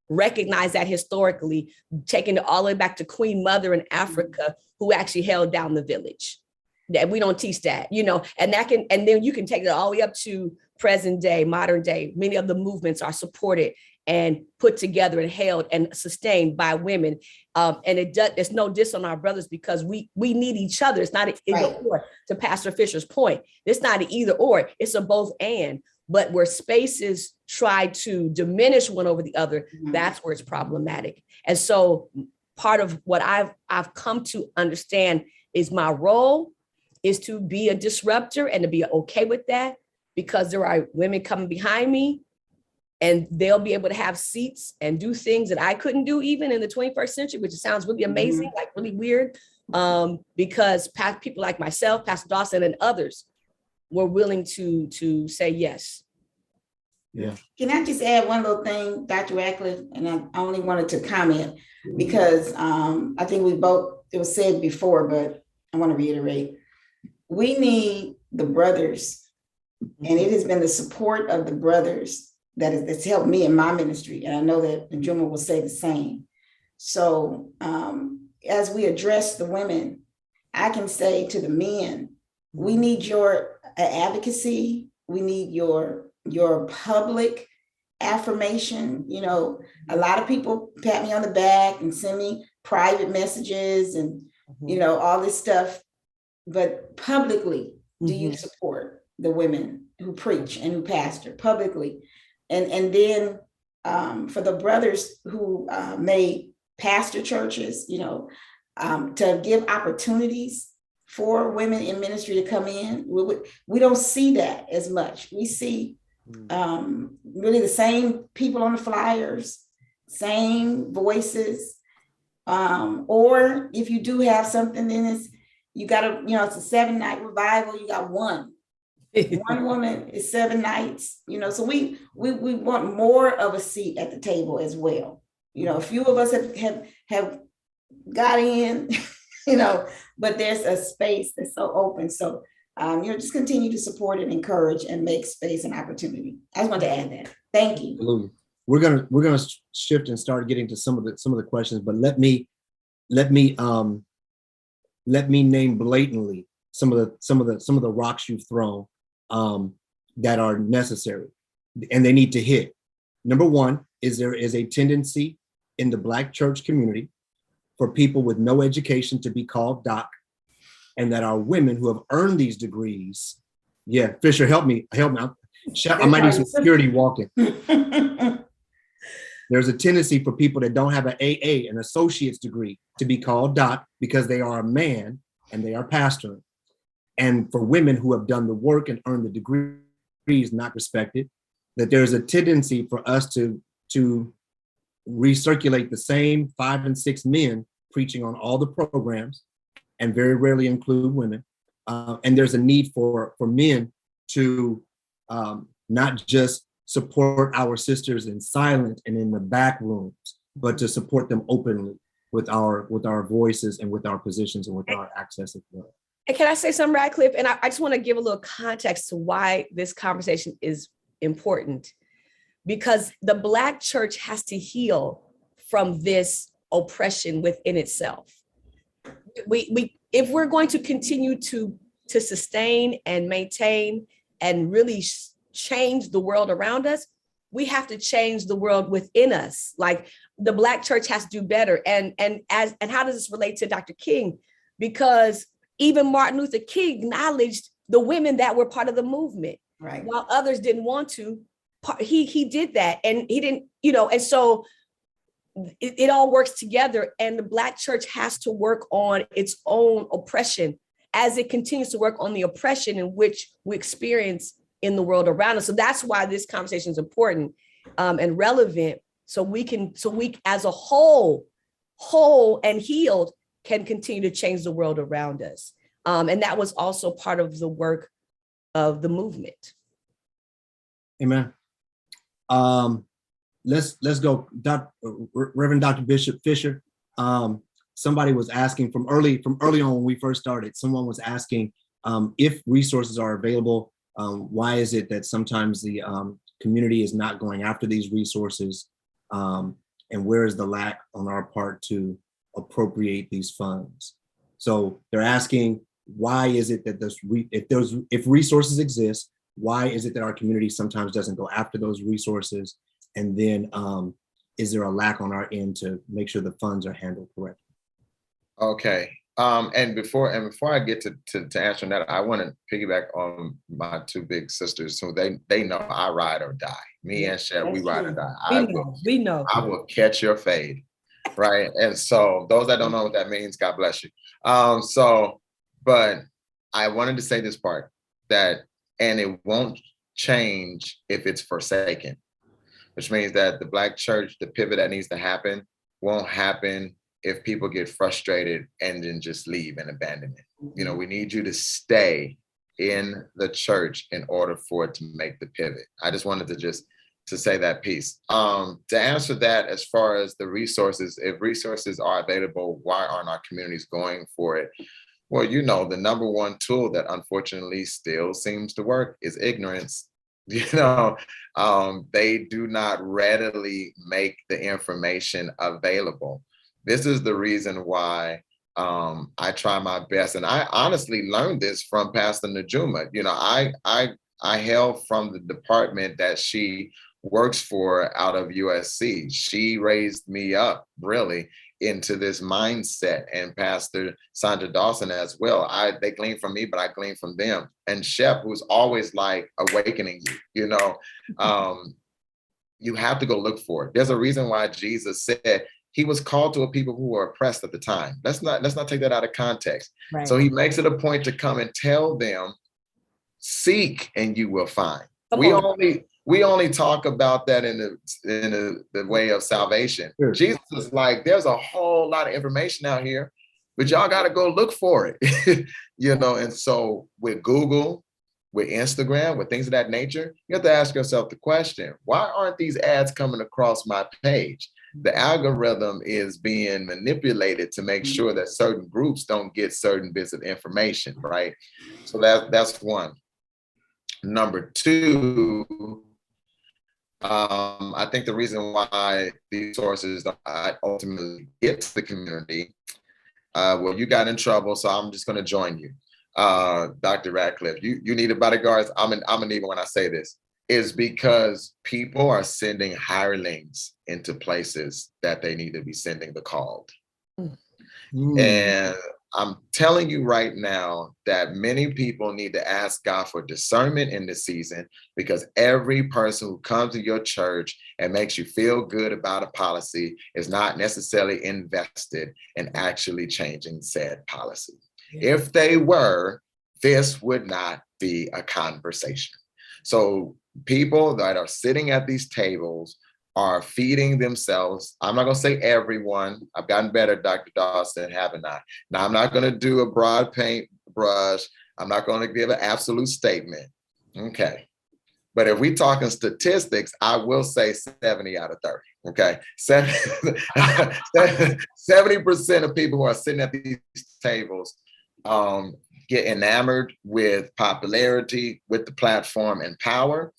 recognize that historically, taking it all the way back to Queen Mother in Africa, who actually held down the village? That we don't teach that, and then you can take it all the way up to present day, modern day. Many of the movements are supported and put together and held and sustained by women. And there's no diss on our brothers, because we need each other. It's not an either or, to Pastor Fisher's point. It's not an either or, it's a both and. But where spaces try to diminish one over the other, that's where it's problematic. And so part of what I've come to understand is my role is to be a disruptor and to be okay with that, because there are women coming behind me and they'll be able to have seats and do things that I couldn't do even in the 21st century, which sounds really amazing, like really weird, because people like myself, Pastor Dawson, and others were willing to say yes. Yeah. Can I just add one little thing, Dr. Ratcliffe? And I only wanted to comment because I think it was said before, but I want to reiterate. We need the brothers, and it has been the support of the brothers that's helped me in my ministry. And I know that Najuma will say the same. So as we address the women, I can say to the men, we need your advocacy. We need your public affirmation. A lot of people pat me on the back and send me private messages and, all this stuff. But publicly, do you support the women who preach and who pastor publicly? And then for the brothers who may pastor churches, to give opportunities for women in ministry to come in. We don't see that as much. We see really the same people on the flyers, same voices. Or if you do have something, then you got to, it's a 7-night revival. You got one woman is 7 nights, so we want more of a seat at the table as well. A few of us have got in, but there's a space that's so open. So, just continue to support and encourage and make space and opportunity. I just want to add that. Thank you. Absolutely. We're gonna shift and start getting to some of the questions, but let me name blatantly some of the rocks you've thrown that are necessary, and they need to hit. Number one is there is a tendency in the Black church community for people with no education to be called doc, and that are women who have earned these degrees. Yeah, Fisher, help me. I might need some security walking. There's a tendency for people that don't have an AA, an associate's degree, to be called doc because they are a man and they are pastoring. And for women who have done the work and earned the degrees not respected, that there's a tendency for us to recirculate the same 5 and 6 men preaching on all the programs and very rarely include women. And there's a need for men to not just support our sisters in silence and in the back rooms, but to support them openly with our voices and with our positions and with our access as well. And can I say something, Radcliffe? And I just want to give a little context to why this conversation is important, because the Black church has to heal from this oppression within itself. We if we're going to continue to sustain and maintain and really change the world around us, we have to change the world within us. Like, the Black church has to do better. And how does this relate to Dr. King? Because even Martin Luther King acknowledged the women that were part of the movement, Right. while others didn't want to. He did that, and he didn't, and so it all works together. And the Black church has to work on its own oppression as it continues to work on the oppression in which we experience in the world around us. So that's why this conversation is important and relevant. So we as a whole and healed, can continue to change the world around us. And that was also part of the work of the movement. Amen. Let's go, Reverend Dr. Bishop Fisher. Somebody was asking from early on when we first started, someone was asking if resources are available, why is it that sometimes the community is not going after these resources, and where is the lack on our part to appropriate these funds? So they're asking, why is it that if resources exist, why is it that our community sometimes doesn't go after those resources? And then is there a lack on our end to make sure the funds are handled correctly? Okay. And before I get to answering that, I want to piggyback on my two big sisters, so they know I ride or die. Me and Shep, we ride or die. We know. I will catch your fade, right? And so those that don't know what that means, God bless you. But I wanted to say this part, that, and it won't change if it's forsaken, which means that the Black church, the pivot that needs to happen, won't happen if people get frustrated and then just leave and abandon it. We need you to stay in the church in order for it to make the pivot. I just wanted to say that piece. To answer that, as far as the resources, if resources are available, why aren't our communities going for it? Well, the number one tool that unfortunately still seems to work is ignorance. They do not readily make the information available. This is the reason why I try my best. And I honestly learned this from Pastor Najuma. I hail from the department that she works for out of USC. She raised me up really into this mindset, and Pastor Sandra Dawson as well. They glean from me, but I glean from them. And Shep, who's always like awakening you, you have to go look for it. There's a reason why Jesus said he was called to a people who were oppressed at the time. Let's not take that out of context. Right. So he makes it a point to come and tell them, seek and you will find. We only talk about that in the way of salvation. Sure. Jesus is like, there's a whole lot of information out here, but y'all got to go look for it. And so with Google, with Instagram, with things of that nature, you have to ask yourself the question, why aren't these ads coming across my page? The algorithm is being manipulated to make sure that certain groups don't get certain bits of information, right? So that's one. Number two, I think the reason why these sources don't ultimately get to the community, you got in trouble, so I'm just going to join you. Dr. Radcliffe, you need a bodyguard. I'm gonna need when I say this, is because people are sending hirelings into places that they need to be sending the called. And I'm telling you right now that many people need to ask God for discernment in this season, because every person who comes to your church and makes you feel good about a policy is not necessarily invested in actually changing said policy. If they were, this would not be a conversation. So people that are sitting at these tables are feeding themselves. I'm not going to say everyone. I've gotten better, Dr. Dawson, haven't I? Now, I'm not going to do a broad paint brush. I'm not going to give an absolute statement. Okay. But if we talking statistics, I will say 70 out of 30. Okay. 70% of people who are sitting at these tables get enamored with popularity, with the platform and power.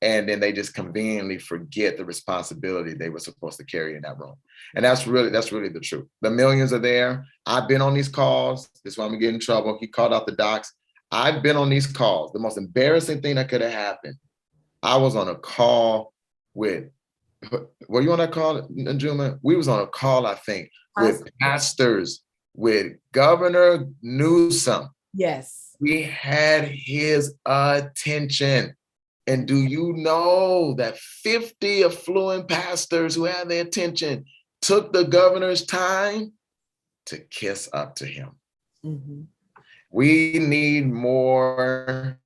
And then they just conveniently forget the responsibility they were supposed to carry in that room. And that's really the truth. The millions are there. I've been on these calls. This is why I'm getting in trouble. He called out the docs. I've been on these calls. The most embarrassing thing that could have happened, I was on a call with, were you on that call, Najuma? We was on a call, I think, with pastors, with Governor Newsom. Yes. We had his attention. And do you know that 50 affluent pastors who had their attention took the governor's time to kiss up to him? Mm-hmm. We need more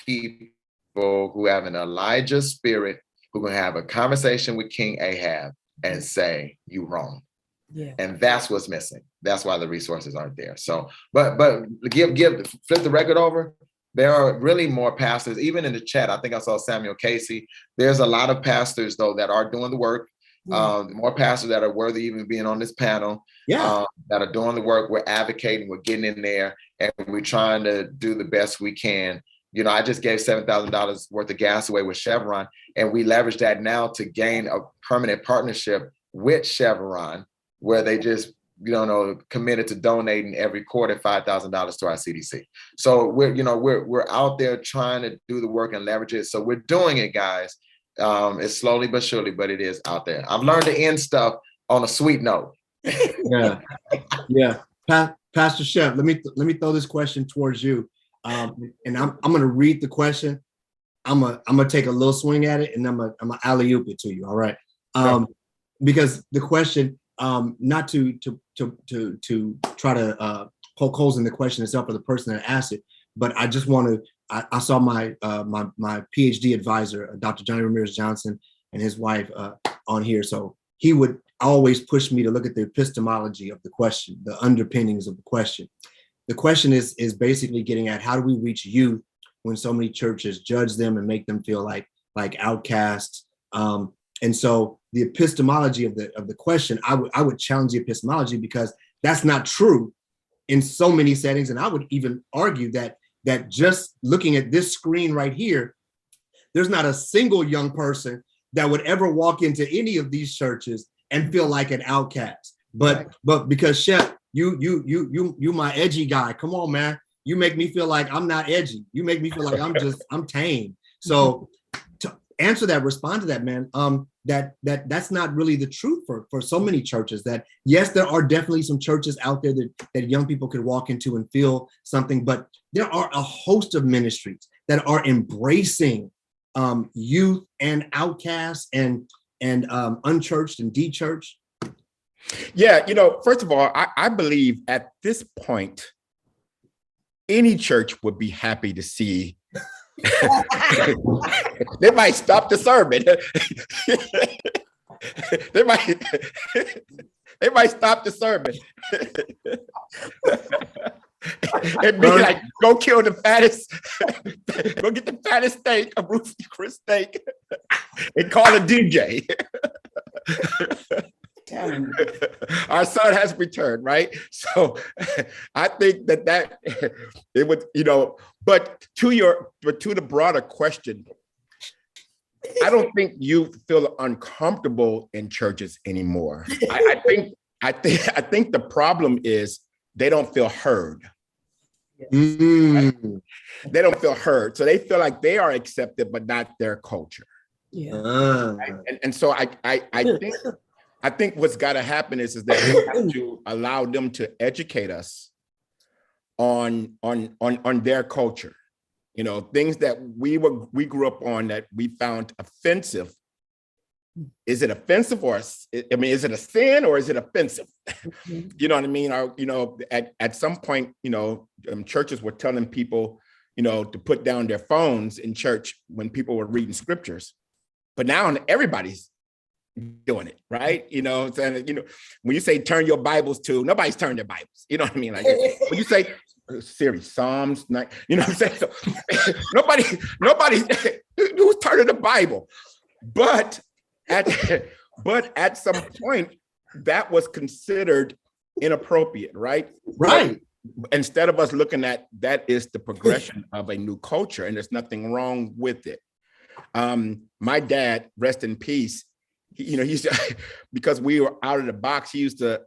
people who have an Elijah spirit, who can have a conversation with King Ahab and say, you wrong. Yeah. And that's what's missing. That's why the resources aren't there. So, but flip the record over. There are really more pastors, even in the chat. I think I saw Samuel Casey. There's a lot of pastors, though, that are doing the work. More pastors that are worthy even being on this panel, that are doing the work. We're advocating, we're getting in there, and we're trying to do the best we can. You know, I just gave $7,000 worth of gas away with Chevron, and we leverage that now to gain a permanent partnership with Chevron, where they just, committed to donating every quarter $5,000 to our CDC. So we're out there trying to do the work and leverage it. So we're doing it, guys. It's slowly but surely, but it is out there. I've learned to end stuff on a sweet note. Yeah. Pastor Shep, let me throw this question towards you. And I'm gonna read the question. I'm gonna take a little swing at it, and I'm gonna alley-oop it to you. All right. Because the question, not to try to poke holes in the question itself or the person that asked it, but I just want to. I saw my PhD advisor, Dr. Johnny Ramirez Johnson, and his wife on here. So he would always push me to look at the epistemology of the question, the underpinnings of the question. The question is basically getting at, how do we reach youth when so many churches judge them and make them feel like outcasts? And so the epistemology of the question, I would challenge the epistemology, because that's not true in so many settings. And I would even argue that just looking at this screen right here, there's not a single young person that would ever walk into any of these churches and feel like an outcast. But because Shep, you my edgy guy. Come on, man. You make me feel like I'm not edgy. You make me feel like I'm tame. So to answer that, respond to that, man. That's not really the truth for so many churches. That yes, there are definitely some churches out there that young people could walk into and feel something, but there are a host of ministries that are embracing youth and outcasts and unchurched and de-churched. Yeah, first of all, I believe at this point, any church would be happy to see. They might stop the sermon. They might stop the sermon. And be like, go kill the fattest, go get the fattest steak, a Ruth's Chris steak, and call a DJ. Our son has returned, right? So I think that it would, but to the broader question, I don't think you feel uncomfortable in churches anymore. I think the problem is they don't feel heard. Right? They don't feel heard. So they feel like they are accepted, but not their culture. Yeah. Right? And so I think what's got to happen is that we have to allow them to educate us on their culture. Things that we grew up on that we found offensive. Is it offensive, or is it a sin, or is it offensive? You know what I mean? Or, at some point, churches were telling people, to put down their phones in church when people were reading scriptures. But now everybody's doing it, right? When you say turn your Bibles to, nobody's turned their Bibles. You know what I mean? Like when you say series, Psalms, you know what I'm saying? So nobody who's turning the Bible, but at some point that was considered inappropriate, right? Right. Instead of us looking at that is the progression of a new culture, and there's nothing wrong with it. My dad, rest in peace, he used to, because we were out of the box, he used to,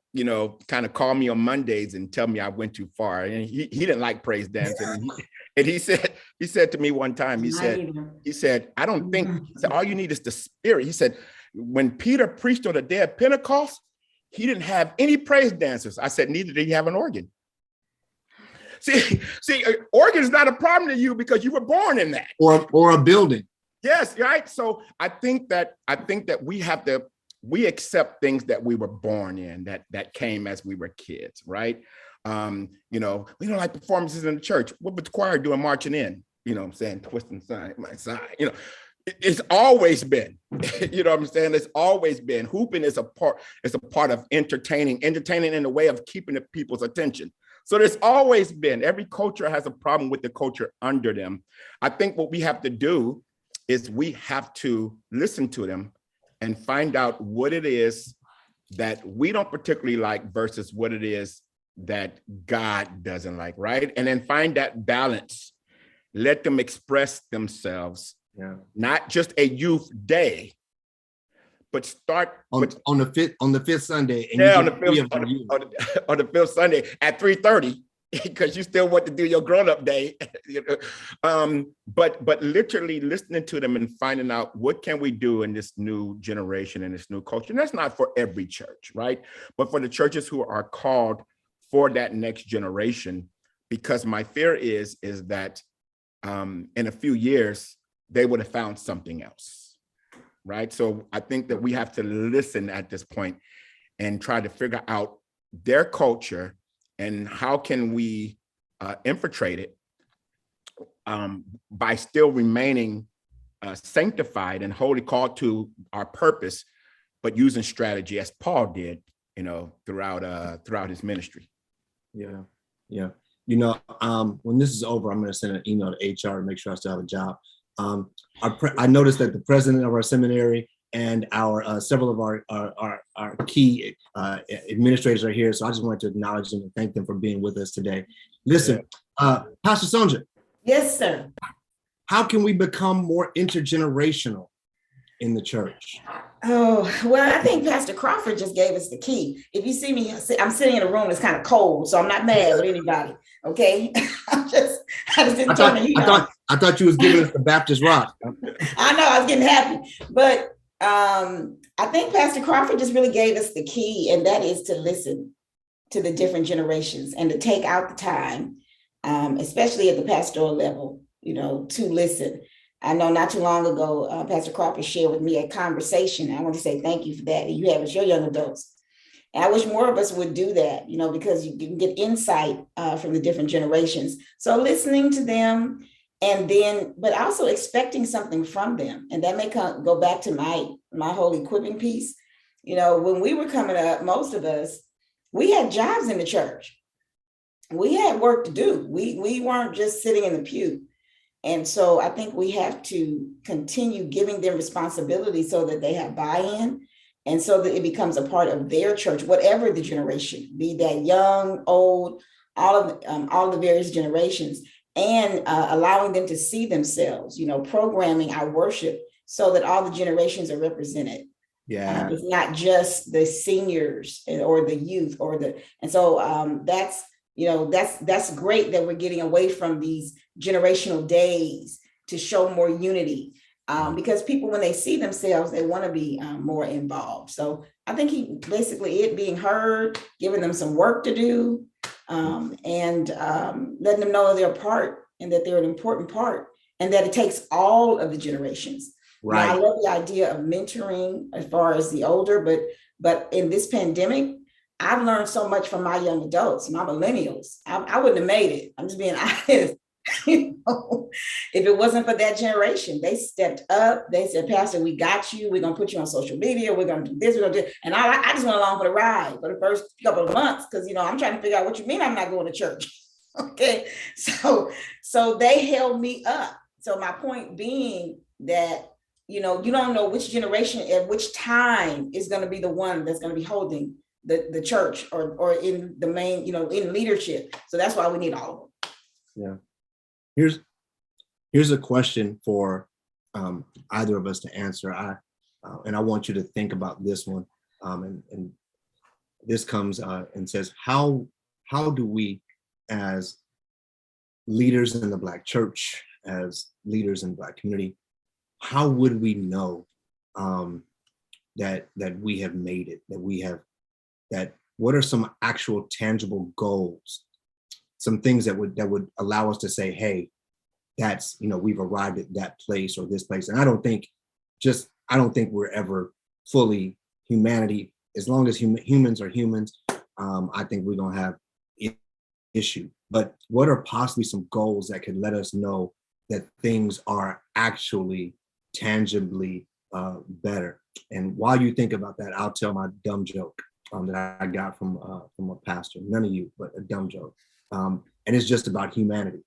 kind of call me on Mondays and tell me I went too far. And he didn't like praise dancing. And he said to me one time, he said, I don't think, he said, all you need is the Spirit. He said, when Peter preached on the day of Pentecost, he didn't have any praise dancers. I said, neither did he have an organ. See, organ is not a problem to you because you were born in that. Or a building. Yes, right. So I think that we accept things that we were born in, that came as we were kids, right? We don't like performances in the church. What would the choir do in marching in? You know what I'm saying? Twisting side, my side. It's always been, you know what I'm saying? It's always been. Hooping is a part of entertaining in the way of keeping the people's attention. So there's always been, every culture has a problem with the culture under them. I think what we have to do is we have to listen to them and find out what it is that we don't particularly like versus what it is that God doesn't like, right? And then find that balance. Let them express themselves. Yeah. Not just a youth day, but start on the fifth Sunday. And on the fifth Sunday at 3:30, because you still want to do your grown-up day. But literally listening to them and finding out what can we do in this new generation and this new culture. And that's not for every church, right? But for the churches who are called for that next generation, because my fear is that in a few years, they would have found something else, right? So I think that we have to listen at this point and try to figure out their culture and how can we infiltrate it by still remaining sanctified and wholly called to our purpose, but using strategy as Paul did, throughout his ministry. Yeah. When this is over, I'm going to send an email to HR to make sure I still have a job. I noticed that the president of our seminary and our several of our key administrators are here. So I just wanted to acknowledge them and thank them for being with us today. Listen, Pastor Sonja. Yes, sir. How can we become more intergenerational in the church? Oh, well, I think Pastor Crawford just gave us the key. If you see me, I'm sitting in a room that's kind of cold, so I'm not mad with anybody. Okay. I just didn't turn the heat on. I thought you was giving us the Baptist rock. I know, I was getting happy. But I think Pastor Crawford just really gave us the key, and that is to listen to the different generations and to take out the time, especially at the pastoral level, to listen. I know not too long ago, Pastor Crawford shared with me a conversation. I want to say thank you for that you have as your young adults. And I wish more of us would do that, because you can get insight from the different generations. So listening to them, and then, but also expecting something from them. And that may go back to my whole equipping piece. When we were coming up, most of us, we had jobs in the church. We had work to do. We weren't just sitting in the pew. And so I think we have to continue giving them responsibility so that they have buy-in and so that it becomes a part of their church, whatever the generation, be that young, old, all of the various generations, and allowing them to see themselves, programming our worship so that all the generations are represented. Yeah. It's not just the seniors or the youth and so that's great that we're getting away from these generational days to show more unity, because people, when they see themselves, they want to be more involved. So I think it being heard, giving them some work to do, and letting them know they're a part and that they're an important part and that it takes all of the generations. Right. Now, I love the idea of mentoring as far as the older, but in this pandemic, I've learned so much from my young adults, my millennials. I wouldn't have made it. I'm just being honest. If it wasn't for that generation, they stepped up. They said, Pastor, we got you. We're going to put you on social media. We're going to do this. We're going to do. And I just went along for the ride for the first couple of months because, I'm trying to figure out what you mean I'm not going to church. Okay, so they held me up. So my point being that, you don't know which generation at which time is going to be the one that's going to be holding the church or in the main, in leadership. So that's why we need all of them. Yeah. Here's a question for either of us to answer. And I want you to think about this one. And this comes and says, how do we, as leaders in the Black church, as leaders in the Black community, how would we know that we have made it, that what are some actual tangible goals, some things that would allow us to say, hey, that's, we've arrived at that place or this place. And I don't think we're ever fully humanity. As long as humans are humans, I think we're gonna have issue. But what are possibly some goals that could let us know that things are actually tangibly better? And while you think about that, I'll tell my dumb joke that I got from a pastor. None of you, but a dumb joke. And it's just about humanity.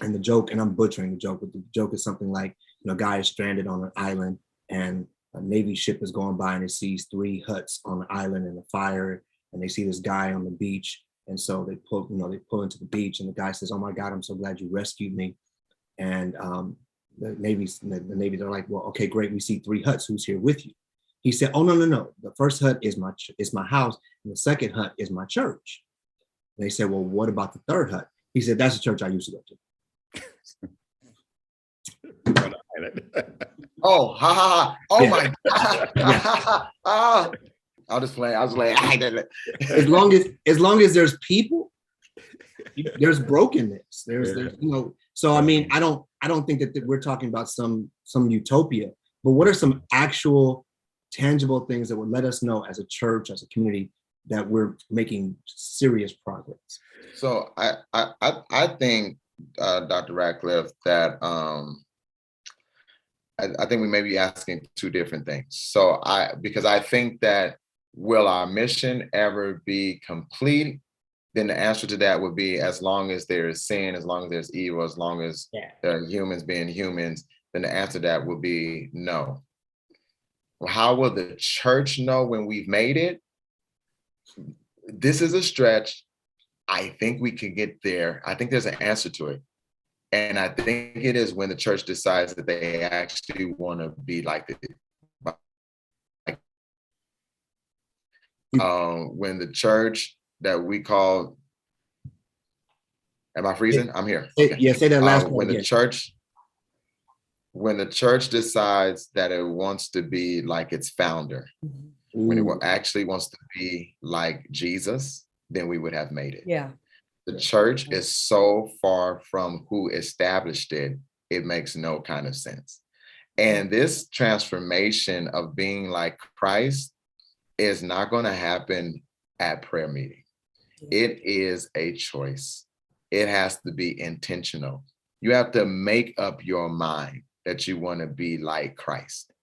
And the joke, and I'm butchering the joke, but the joke is something like, a guy is stranded on an island and a Navy ship is going by and it sees 3 huts on the island and a fire, and they see this guy on the beach. And so they pull into the beach, and the guy says, "Oh my God, I'm so glad you rescued me." And the Navy, they're like, "Well, okay, great. We see 3 huts. Who's here with you?" He said, "Oh, no. The first hut is my house, and the second hut is my church." And they said, "Well, what about the 3rd hut?" He said, "That's the church I used to go to." Oh, ha ha ha! Oh yeah. My God! I'll just play. I was like, as long as there's people, there's brokenness. There's So I mean, I don't think that we're talking about some utopia. But what are some actual tangible things that would let us know as a church, as a community, that we're making serious progress? So I think, Dr. Ratcliffe, that I think we may be asking 2 different things. So because I think that, will our mission ever be complete? Then the answer to that would be, as long as there is sin, as long as there's evil, as long as there are humans being humans, then the answer to that would be no. Well, how will the church know when we've made it? This is a stretch. I think we could get there. I think there's an answer to it. And I think it is when the church decides that they actually want to be like it. When the church that we call, am I freezing? I'm here. Okay. Yeah, say that last when the church decides that it wants to be like its founder, when it actually wants to be like Jesus, then we would have made it. Yeah. The church is so far from who established it, it makes no kind of sense. And this transformation of being like Christ is not going to happen at prayer meeting. It is a choice. It has to be intentional. You have to make up your mind that you want to be like Christ.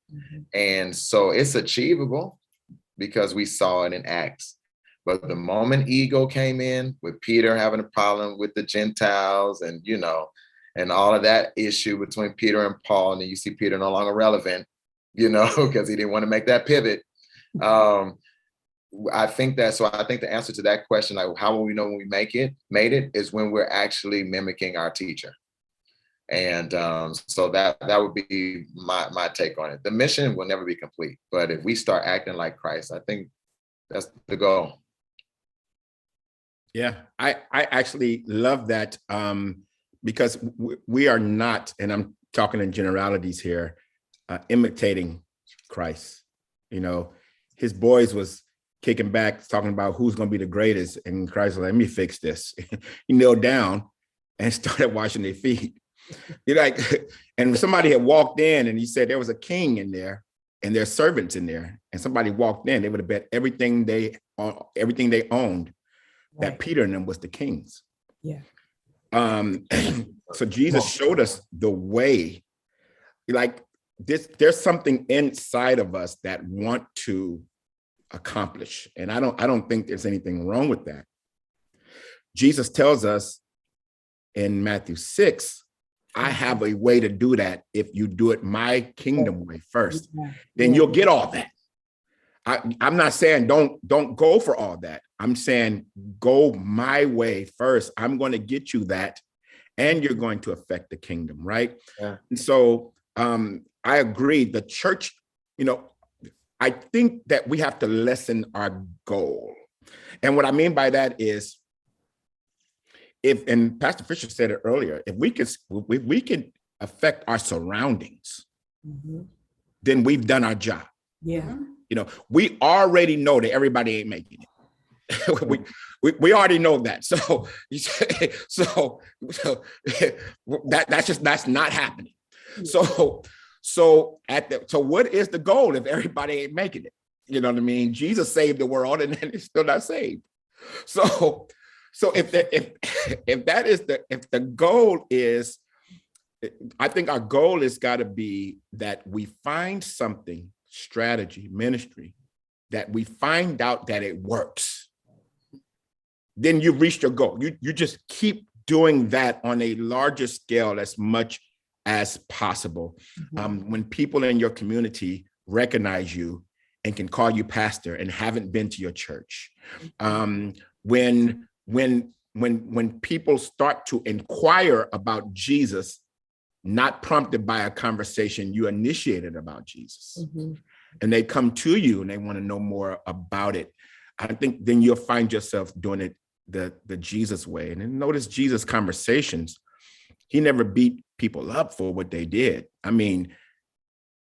And so it's achievable because we saw it in Acts. But the moment ego came in, with Peter having a problem with the Gentiles and, and all of that issue between Peter and Paul, and then you see Peter no longer relevant, because he didn't want to make that pivot. I think the answer to that question, like how will we know when we made it, is when we're actually mimicking our teacher. And so that would be my take on it. The mission will never be complete, but if we start acting like Christ, I think that's the goal. Yeah, I actually love that because we are not, and I'm talking in generalities here, imitating Christ. His boys was kicking back, talking about who's going to be the greatest, and Christ was like, "Let me fix this." He knelt down and started washing their feet. And somebody had walked in and he said there was a king in there and there's servants in there, and somebody walked in, they would have bet everything they owned that Peter and them was the kings. Yeah. So Jesus showed us the way. There's something inside of us that want to accomplish, and I don't think there's anything wrong with that. Jesus tells us in Matthew 6, I have a way to do that. If you do it my kingdom way first, then you'll get all that. I'm not saying don't go for all that. I'm saying go my way first. I'm going to get you that, and you're going to affect the kingdom, right? Yeah. And so I agree. The church, I think that we have to lessen our goal. And what I mean by that is, and Pastor Fisher said it earlier, if we can affect our surroundings, then we've done our job. Yeah. We already know that everybody ain't making it. we already know that. So that's not happening. So what is the goal if everybody ain't making it? You know what I mean? Jesus saved the world, and then it's still not saved. So if the goal is, I think our goal has got to be that we find something, strategy, ministry, that we find out that it works. Then you've reached your goal. You just keep doing that on a larger scale as much as possible. When people in your community recognize you and can call you pastor and haven't been to your church, when people start to inquire about Jesus, not prompted by a conversation you initiated about Jesus, and they come to you and they want to know more about it, I think then you'll find yourself doing it the Jesus way. And then notice Jesus' conversations, he never beat people up for what they did. I mean,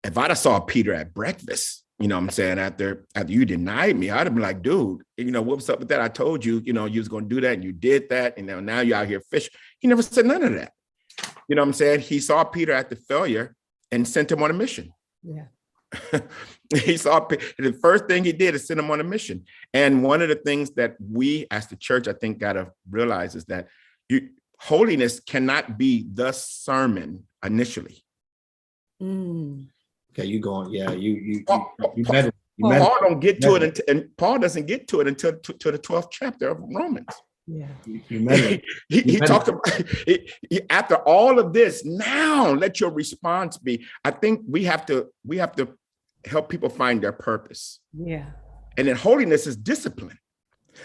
if I'd have saw Peter at breakfast, you know what I'm saying, after you denied me, I'd have been like, dude, what's up with that? I told you, you was going to do that, and you did that, and now you're out here fishing. He never said none of that. You know what I'm saying? He saw Peter at the failure and sent him on a mission. Yeah. The first thing he did is send him on a mission. And one of the things that we as the church, I think, got to realize is that holiness cannot be the sermon initially. Okay, you going? Yeah, you met it. Paul don't get to it, and Paul doesn't get to it until to the 12th chapter of Romans. Yeah, he talked about after all of this. Now, let your response be. I think we have to help people find their purpose. Yeah, and then holiness is discipline.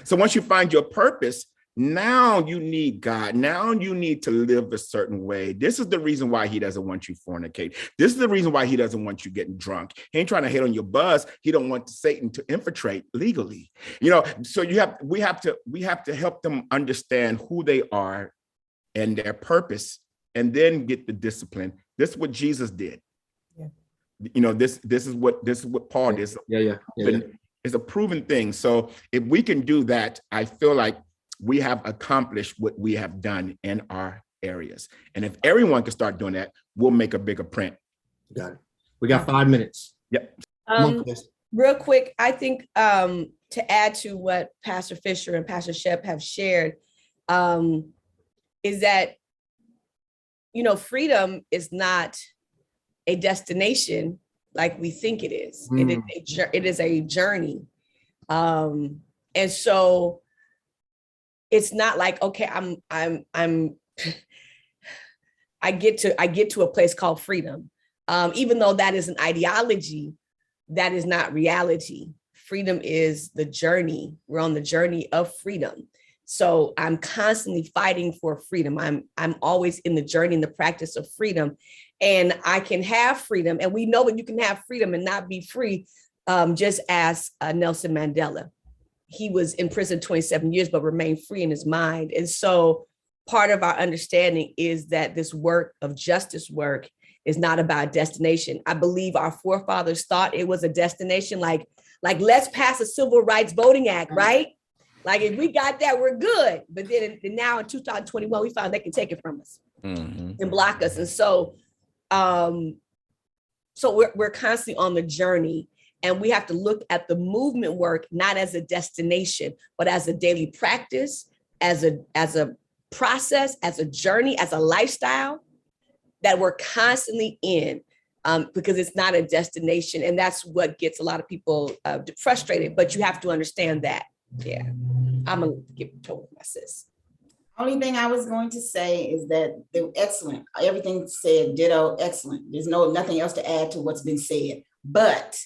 So once you find your purpose, now you need God. Now you need to live a certain way. This is the reason why he doesn't want you fornicate. This is the reason why he doesn't want you getting drunk. He ain't trying to hit on your buzz. He don't want Satan to infiltrate legally. So we have to help them understand who they are and their purpose, and then get the discipline. This is what Jesus did. Yeah. This is what Paul did. Yeah. It's a proven thing. So if we can do that, I feel like we have accomplished what we have done in our areas. And if everyone can start doing that, we'll make a bigger print. Got it. We got 5 minutes. Yep. Real quick, I think to add to what Pastor Fisher and Pastor Shep have shared, is that, freedom is not a destination like we think it is. It is a journey. And so it's not like, okay, I get to a place called freedom. Even though that is an ideology, that is not reality. Freedom is the journey. We're on the journey of freedom. So I'm constantly fighting for freedom. I'm always in the journey and the practice of freedom. And I can have freedom. And we know that you can have freedom and not be free, just as Nelson Mandela. He was in prison 27 years, but remained free in his mind. And so part of our understanding is that this work of justice work is not about destination. I believe our forefathers thought it was a destination, like let's pass a Civil Rights Voting Act, right? Like if we got that, we're good. But then now in 2021, we found they can take it from us and block us. And so, we're constantly on the journey. And we have to look at the movement work, not as a destination, but as a daily practice, as a process, as a journey, as a lifestyle that we're constantly in, because it's not a destination. And that's what gets a lot of people frustrated, but you have to understand that. Yeah, I'm gonna give it to my sis. Only thing I was going to say is that they were excellent. Everything said, ditto, excellent. There's nothing else to add to what's been said. But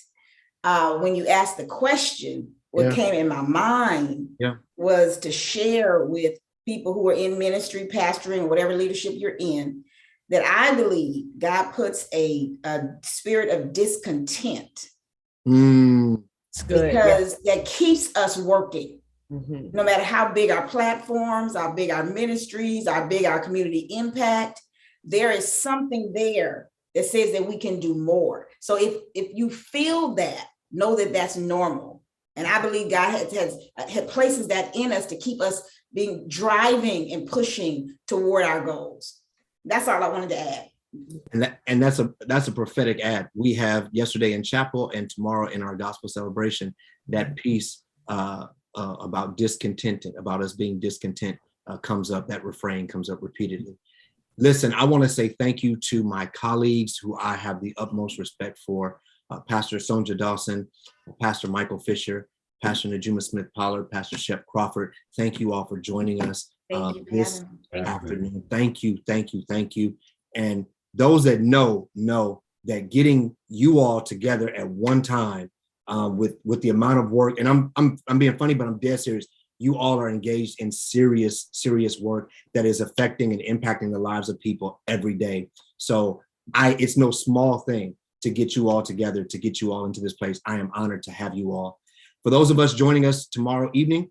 when you asked the question, what came in my mind was to share with people who are in ministry, pastoring, or whatever leadership you're in, that I believe God puts a spirit of discontent. It's good. Because that keeps us working. No matter how big our platforms, how big our ministries, how big our community impact, there is something there that says that we can do more. So if you feel that, know that that's normal. And I believe God has places that in us to keep us being driving and pushing toward our goals. That's all I wanted to add. And that's a prophetic ad. We have yesterday in chapel and tomorrow in our gospel celebration, that piece about discontented, about us being discontent comes up, that refrain comes up repeatedly. Listen, I want to say thank you to my colleagues who I have the utmost respect for, Pastor Sonja Dawson, Pastor Michael Fisher, Pastor Najuma Smith Pollard, Pastor Shep Crawford. Thank you all for joining us this afternoon. Thank you. And those that know that getting you all together at one time with the amount of work, and I'm being funny, but I'm dead serious. You all are engaged in serious work that is affecting and impacting the lives of people every day. So it's no small thing to get you all together, to get you all into this place. I am honored to have you all. For those of us joining us tomorrow evening,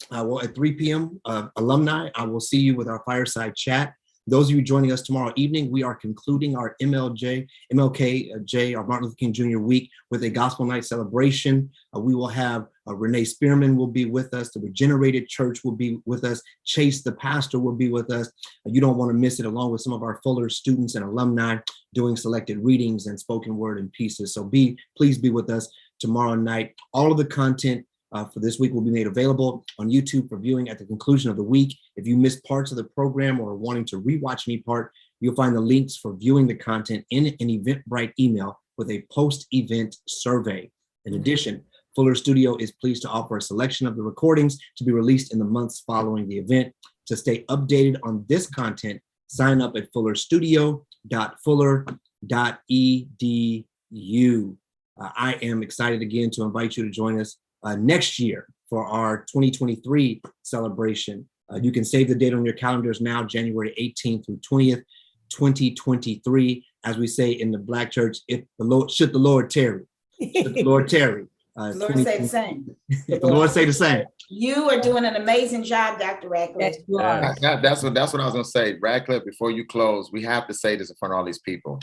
at 3 p.m. Alumni, I will see you with our fireside chat. Those of you joining us tomorrow evening, we are concluding our MLK, our Martin Luther King Jr. week with a gospel night celebration. We will have Renee Spearman will be with us. The Regenerated Church will be with us. Chase, the pastor, will be with us. You don't want to miss it, along with some of our Fuller students and alumni doing selected readings and spoken word and pieces. So please be with us tomorrow night. All of the content for this week will be made available on YouTube for viewing at the conclusion of the week. If you missed parts of the program or are wanting to rewatch any part, you'll find the links for viewing the content in an Eventbrite email with a post-event survey. In addition, Fuller Studio is pleased to offer a selection of the recordings to be released in the months following the event. To stay updated on this content, sign up at fullerstudio.fuller.edu. I am excited again to invite you to join us next year for our 2023 celebration. You can save the date on your calendars now, January 18th through 20th, 2023. As we say in the Black church, should the Lord tarry. Should the Lord tarry. The Lord say the same. The Lord say the same. You are doing an amazing job, Dr. Radcliffe. Yes, you are. That's what I was going to say. Radcliffe, before you close, we have to say this in front of all these people,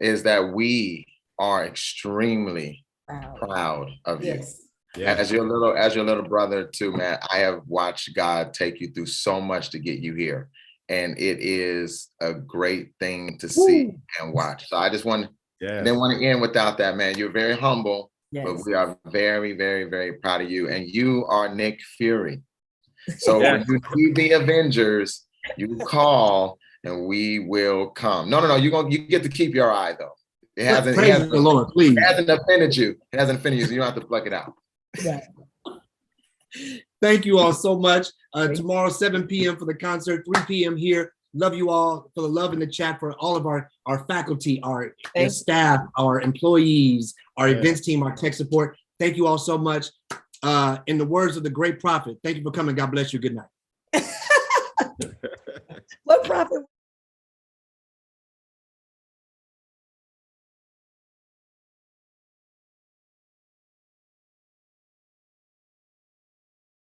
is that we are extremely proud of you. Yeah. As your little brother too, man, I have watched God take you through so much to get you here. And it is a great thing to see and watch. So I just didn't want to end without that, man. You're very humble, but we are very, very, very proud of you. And you are Nick Fury. So when you see the Avengers, you call and we will come. No, you get to keep your eye though. It hasn't offended you. It hasn't offended you, so you don't have to pluck it out. Thank you all so much. Tomorrow, 7 p.m. for the concert, 3 p.m. here. Love you all, for the love in the chat, for all of our faculty, our staff, our employees, our events team, our tech support. Thank you all so much. In the words of the great prophet, thank you for coming. God bless you. Good night.